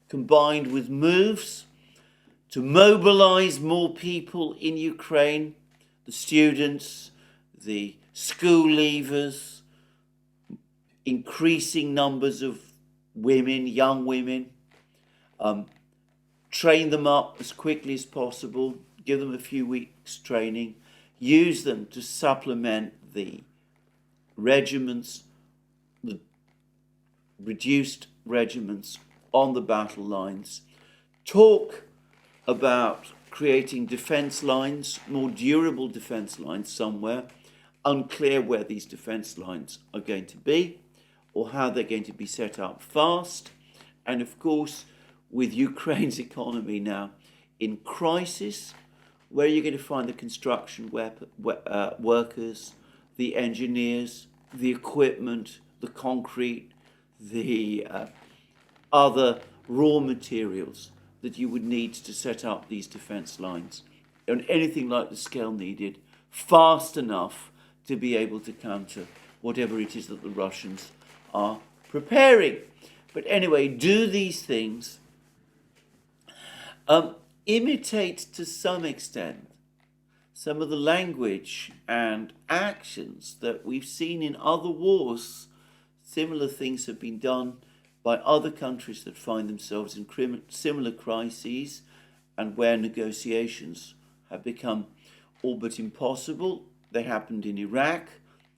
combined with moves to mobilize more people in Ukraine, the students, the school leavers, increasing numbers of women, young women, train them up as quickly as possible, give them a few weeks training, use them to supplement the regiments, the reduced regiments on the battle lines, talk about creating defense lines, more durable defense lines somewhere, unclear where these defense lines are going to be or how they're going to be set up fast. And of course, with Ukraine's economy now in crisis, where are you going to find the construction workers, the engineers, the equipment, the concrete, the other raw materials that you would need to set up these defense lines, and anything like the scale needed, fast enough to be able to counter whatever it is that the Russians are preparing. But anyway, do these things, imitate to some extent some of the language and actions that we've seen in other wars. Similar things have been done by other countries that find themselves in similar crises and where negotiations have become all but impossible. They happened in Iraq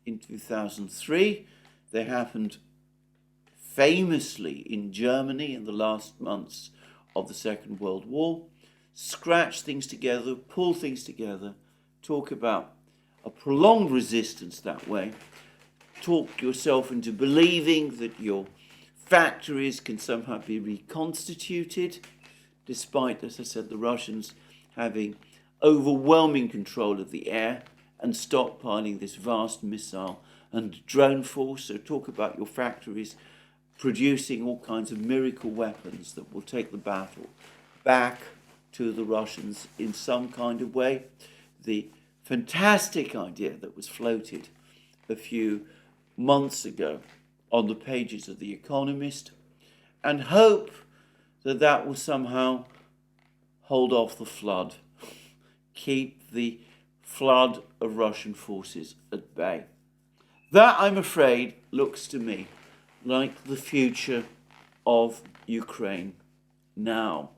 in 2003. They happened famously in Germany in the last months of the Second World War. Scratch things together, pull things together, talk about a prolonged resistance that way, talk yourself into believing that your factories can somehow be reconstituted, despite, as I said, the Russians having overwhelming control of the air and stockpiling this vast missile and drone force. So talk about your factories producing all kinds of miracle weapons that will take the battle back to the Russians in some kind of way. The fantastic idea that was floated a few months ago on the pages of The Economist, and hope that that will somehow hold off the flood, keep the flood of Russian forces at bay. That, I'm afraid, looks to me like the future of Ukraine now.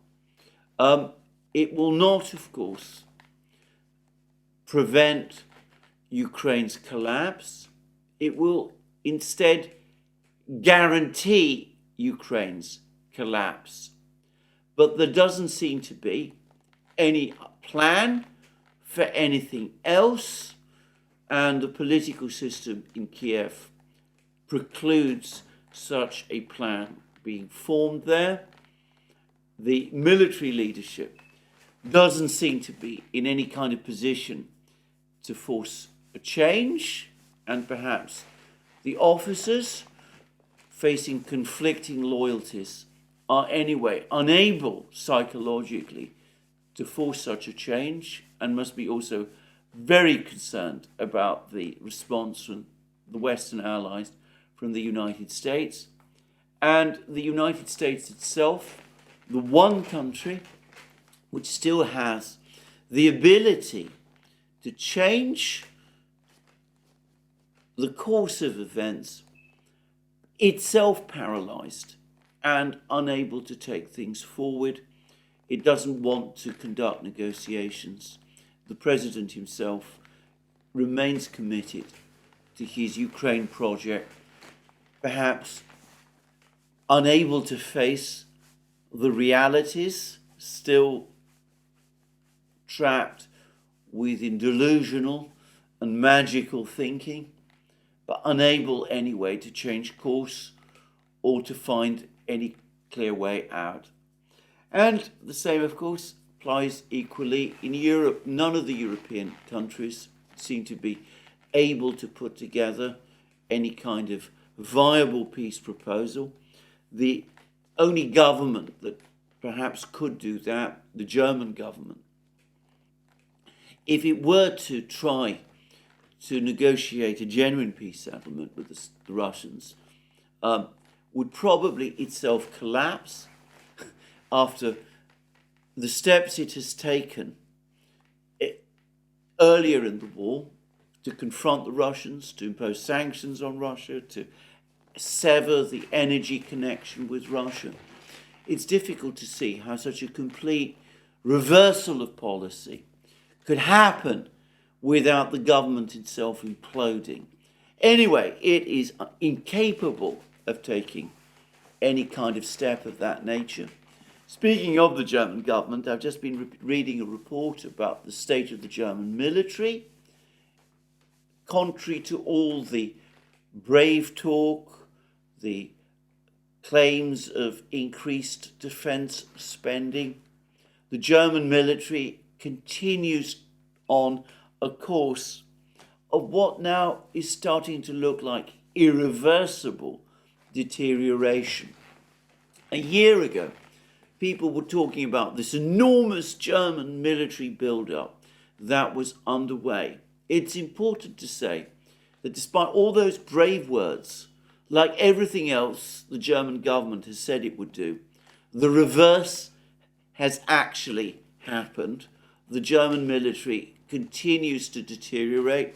It will not, of course, prevent Ukraine's collapse. It will instead guarantee Ukraine's collapse. But there doesn't seem to be any plan for anything else, and the political system in Kiev precludes such a plan being formed there. The military leadership doesn't seem to be in any kind of position to force a change, and perhaps the officers, facing conflicting loyalties, are anyway unable psychologically to force such a change, and must be also very concerned about the response from the Western allies, from the United States. And the United States itself, the one country which still has the ability to change the course of events, itself paralyzed and unable to take things forward. It doesn't want to conduct negotiations. The president himself remains committed to his Ukraine project, perhaps unable to face the realities, still trapped within delusional and magical thinking, but unable anyway to change course or to find any clear way out. And the same, of course, applies equally in Europe. None of the European countries seem to be able to put together any kind of viable peace proposal. The only government that perhaps could do that, the German government, if it were to try to negotiate a genuine peace settlement with the Russians, would probably itself collapse. after the steps it has taken earlier in the war to confront the Russians, to impose sanctions on Russia, to sever the energy connection with Russia. It's difficult to see how such a complete reversal of policy could happen without the government itself imploding. Anyway, it is incapable of taking any kind of step of that nature. Speaking of the German government, I've just been reading a report about the state of the German military. Contrary to all the brave talk, the claims of increased defense spending, the German military continues on a course of what now is starting to look like irreversible deterioration. A year ago, people were talking about this enormous German military build-up that was underway. It's important to say that despite all those brave words, like everything else the German government has said it would do, the reverse has actually happened. The German military continues to deteriorate.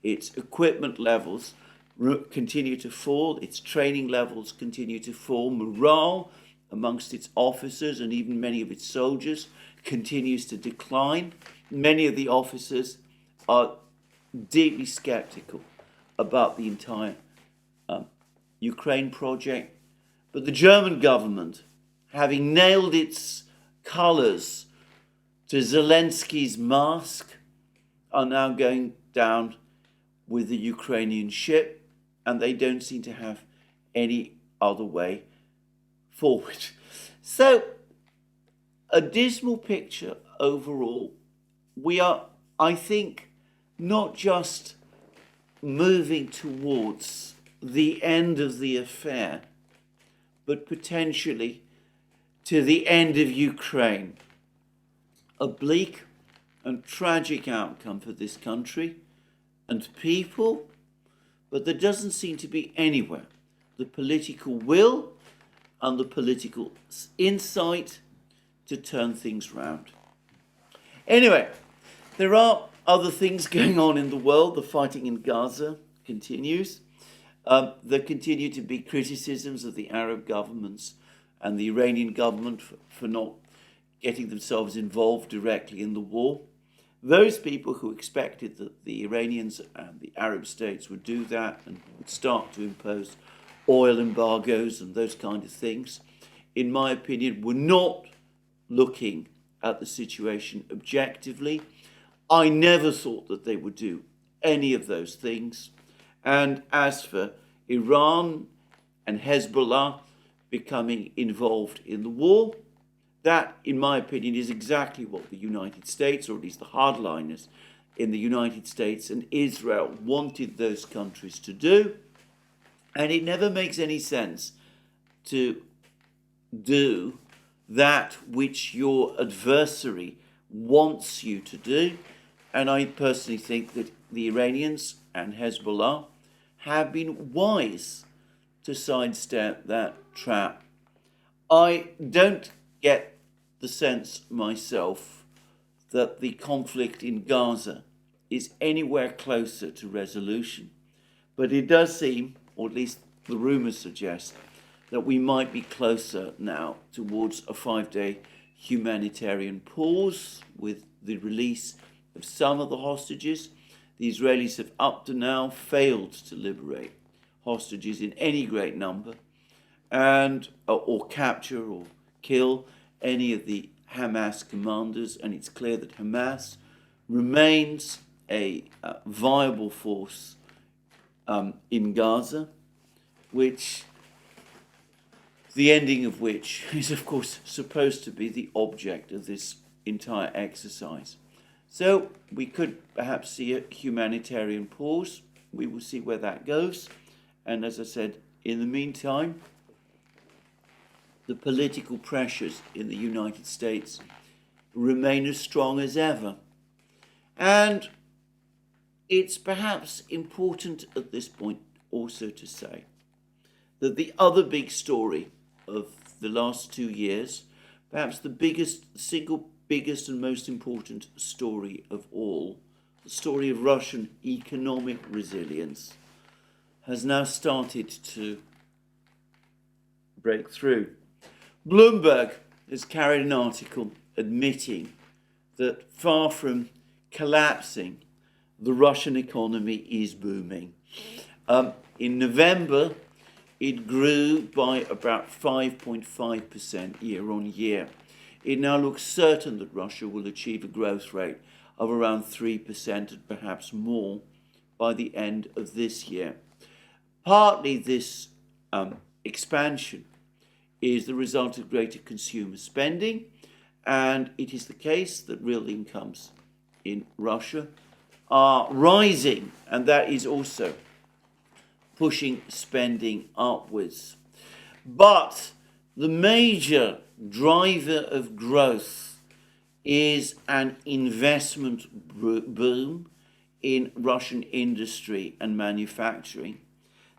Its equipment levels continue to fall. Its training levels continue to fall. Morale amongst its officers and even many of its soldiers continues to decline. Many of the officers are deeply skeptical about the entire Ukraine project. But the German government, having nailed its colours to Zelensky's mask, are now going down with the Ukrainian ship, and they don't seem to have any other way forward. So, a dismal picture overall. We are, I think, not just moving towards the end of the affair, but potentially to the end of Ukraine. A bleak and tragic outcome for this country and people, but there doesn't seem to be anywhere the political will and the political insight to turn things round. Anyway, there are other things going on in the world. The fighting in Gaza continues. There continue to be criticisms of the Arab governments and the Iranian government for not getting themselves involved directly in the war. Those people who expected that the Iranians and the Arab states would do that and would start to impose oil embargoes and those kind of things, in my opinion, were not looking at the situation objectively. I never thought that they would do any of those things. And as for Iran and Hezbollah becoming involved in the war, that, in my opinion, is exactly what the United States, or at least the hardliners in the United States and Israel, wanted those countries to do. And it never makes any sense to do that which your adversary wants you to do. And I personally think that the Iranians and Hezbollah have been wise to sidestep that trap. I don't get the sense myself that the conflict in Gaza is anywhere closer to resolution, but it does seem, or at least the rumours suggest, that we might be closer now towards a 5-day humanitarian pause with the release of some of the hostages. The Israelis have up to now failed to liberate hostages in any great number, and or capture or kill any of the Hamas commanders, and it's clear that Hamas remains a viable force in Gaza, which the ending of which is, of course, supposed to be the object of this entire exercise. So we could perhaps see a humanitarian pause. We will see where that goes. And as I said, in the meantime, the political pressures in the United States remain as strong as ever. And it's perhaps important at this point also to say that the other big story of the last 2 years, perhaps the single biggest and most important story of all, the story of Russian economic resilience, has now started to break through. Bloomberg has carried an article admitting that far from collapsing, the Russian economy is booming. In November, it grew by about 5.5% year on year. It now looks certain that Russia will achieve a growth rate of around 3% and perhaps more by the end of this year. Partly this expansion is the result of greater consumer spending, and it is the case that real incomes in Russia are rising, and that is also pushing spending upwards. But the major driver of growth is an investment boom in Russian industry and manufacturing.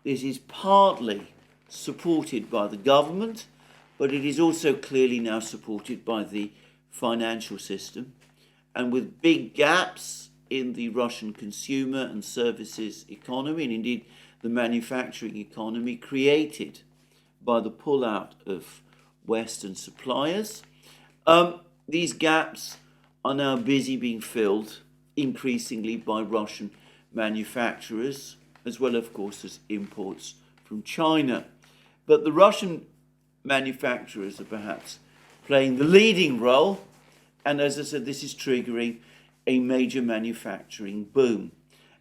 This is partly supported by the government, but it is also clearly now supported by the financial system. And with big gaps in the Russian consumer and services economy, and indeed the manufacturing economy created by the pullout of Western suppliers, these gaps are now busy being filled increasingly by Russian manufacturers, as well, of course, as imports from China. But the Russian manufacturers are perhaps playing the leading role, and as I said, this is triggering a major manufacturing boom.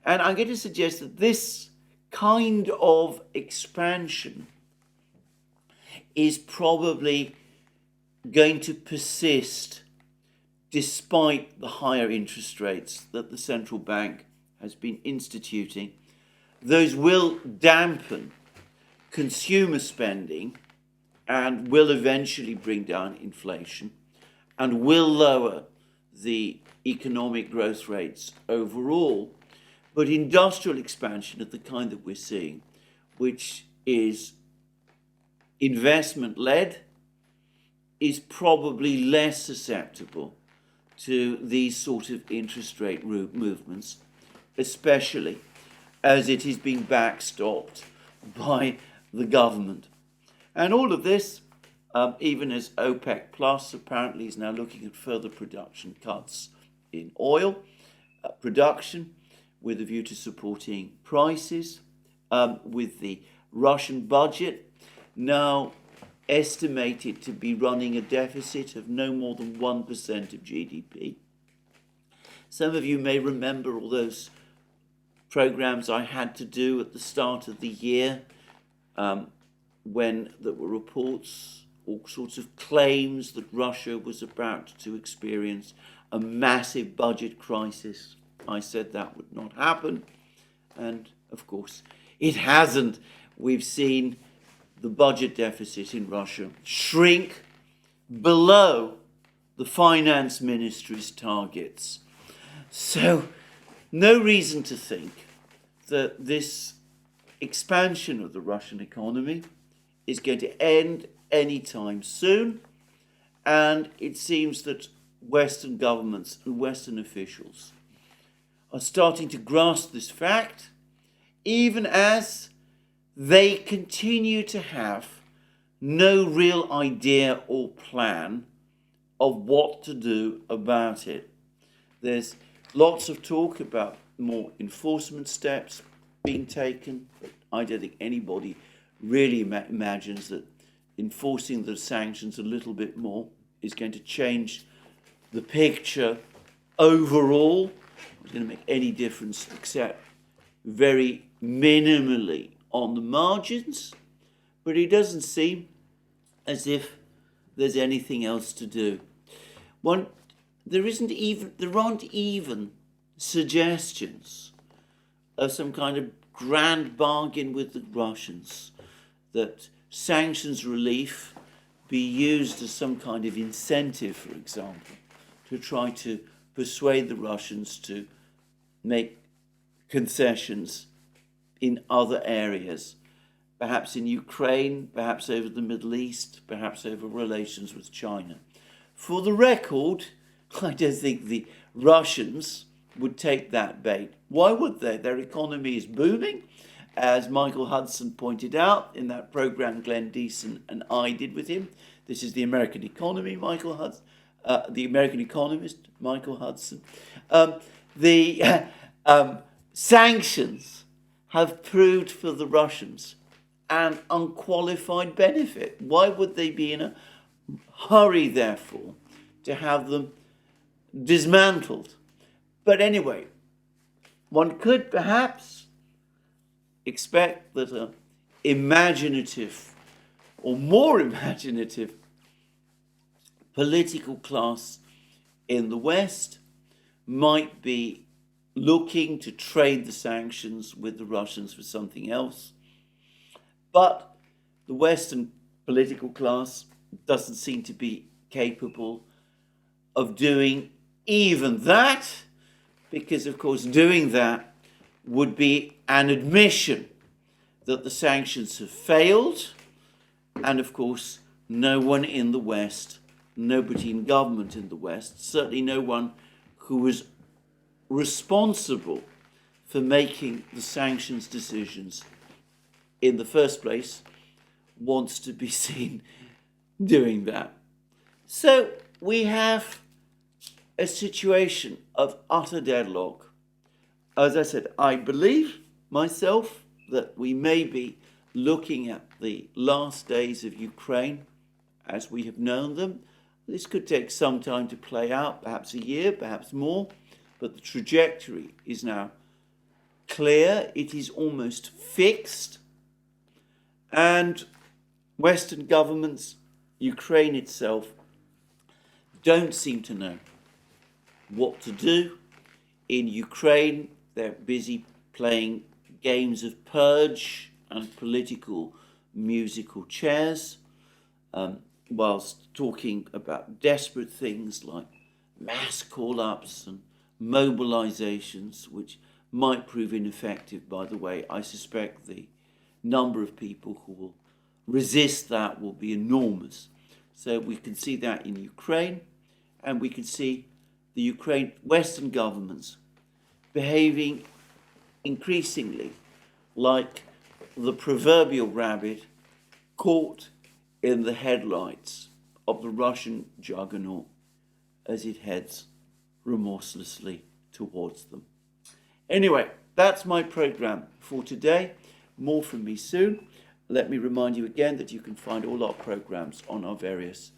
And I'm going to suggest that this kind of expansion is probably going to persist despite the higher interest rates that the central bank has been instituting. Those will dampen consumer spending and will eventually bring down inflation and will lower the economic growth rates overall. But industrial expansion of the kind that we're seeing, which is investment-led, is probably less susceptible to these sort of interest rate movements, especially as it is being backstopped by the government. And all of this, even as OPEC Plus apparently is now looking at further production cuts in oil production with a view to supporting prices, with the Russian budget now estimated to be running a deficit of no more than 1% of GDP. Some of you may remember all those programs I had to do at the start of the year, when there were reports, all sorts of claims that Russia was about to experience a massive budget crisis. I said that would not happen, and of course it hasn't. We've seen the budget deficit in Russia shrink below the finance ministry's targets. So no reason to think that this expansion of the Russian economy is going to end anytime soon, and it seems that Western governments and Western officials are starting to grasp this fact, even as they continue to have no real idea or plan of what to do about it. There's lots of talk about more enforcement steps being taken, but I don't think anybody really imagines that enforcing the sanctions a little bit more is going to change the picture overall. It's going to make any difference except very minimally on the margins, but it doesn't seem as if there's anything else to do. There aren't even suggestions of some kind of grand bargain with the Russians, that sanctions relief be used as some kind of incentive, for example, to try to persuade the Russians to make concessions in other areas, perhaps in Ukraine, perhaps over the Middle East, perhaps over relations with China. For the record, I don't think the Russians would take that bait. Why would they? Their economy is booming, as Michael Hudson pointed out in that program Glenn Deason and I did with him. This is the American economy, Michael Hudson, the American economist, Michael Hudson. The sanctions have proved for the Russians an unqualified benefit. Why would they be in a hurry, therefore, to have them dismantled? But anyway, one could perhaps expect that an imaginative or more imaginative political class in the West might be looking to trade the sanctions with the Russians for something else. But the Western political class doesn't seem to be capable of doing even that, because, of course, doing that would be an admission that the sanctions have failed. And, of course, no one in the West, nobody in government in the West, certainly no one who was responsible for making the sanctions decisions in the first place, wants to be seen doing that. So we have a situation of utter deadlock. As I said, I believe myself that we may be looking at the last days of Ukraine as we have known them. This could take some time to play out, perhaps a year, perhaps more, but the trajectory is now clear. It is almost fixed. And Western governments, Ukraine itself, don't seem to know what to do. In Ukraine, they're busy playing games of purge and political musical chairs, whilst talking about desperate things like mass call-ups and mobilizations, which might prove ineffective, by the way. I suspect the number of people who will resist that will be enormous. So we can see that in Ukraine, and we can see the Ukraine Western governments behaving increasingly like the proverbial rabbit caught in the headlights of the Russian juggernaut as it heads remorselessly towards them. Anyway, that's my program for today. More from me soon. Let me remind you again that you can find all our programs on our various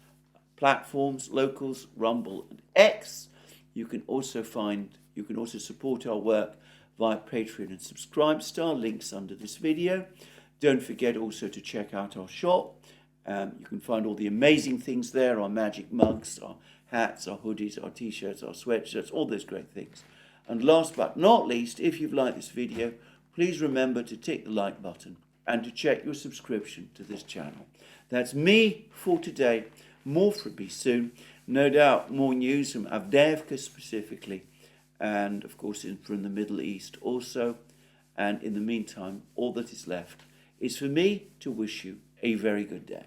platforms, Locals, Rumble and X. You can also support our work via Patreon and Subscribestar, links under this video. Don't forget also to check out our shop. You can find all the amazing things there, our magic mugs, our hats, our hoodies, our t-shirts, our sweatshirts, all those great things. And last but not least, if you've liked this video, please remember to tick the like button and to check your subscription to this channel. That's me for today. More from me soon. No doubt more news from Avdeyevka specifically, and of course from the Middle East also. And in the meantime, all that is left is for me to wish you a very good day.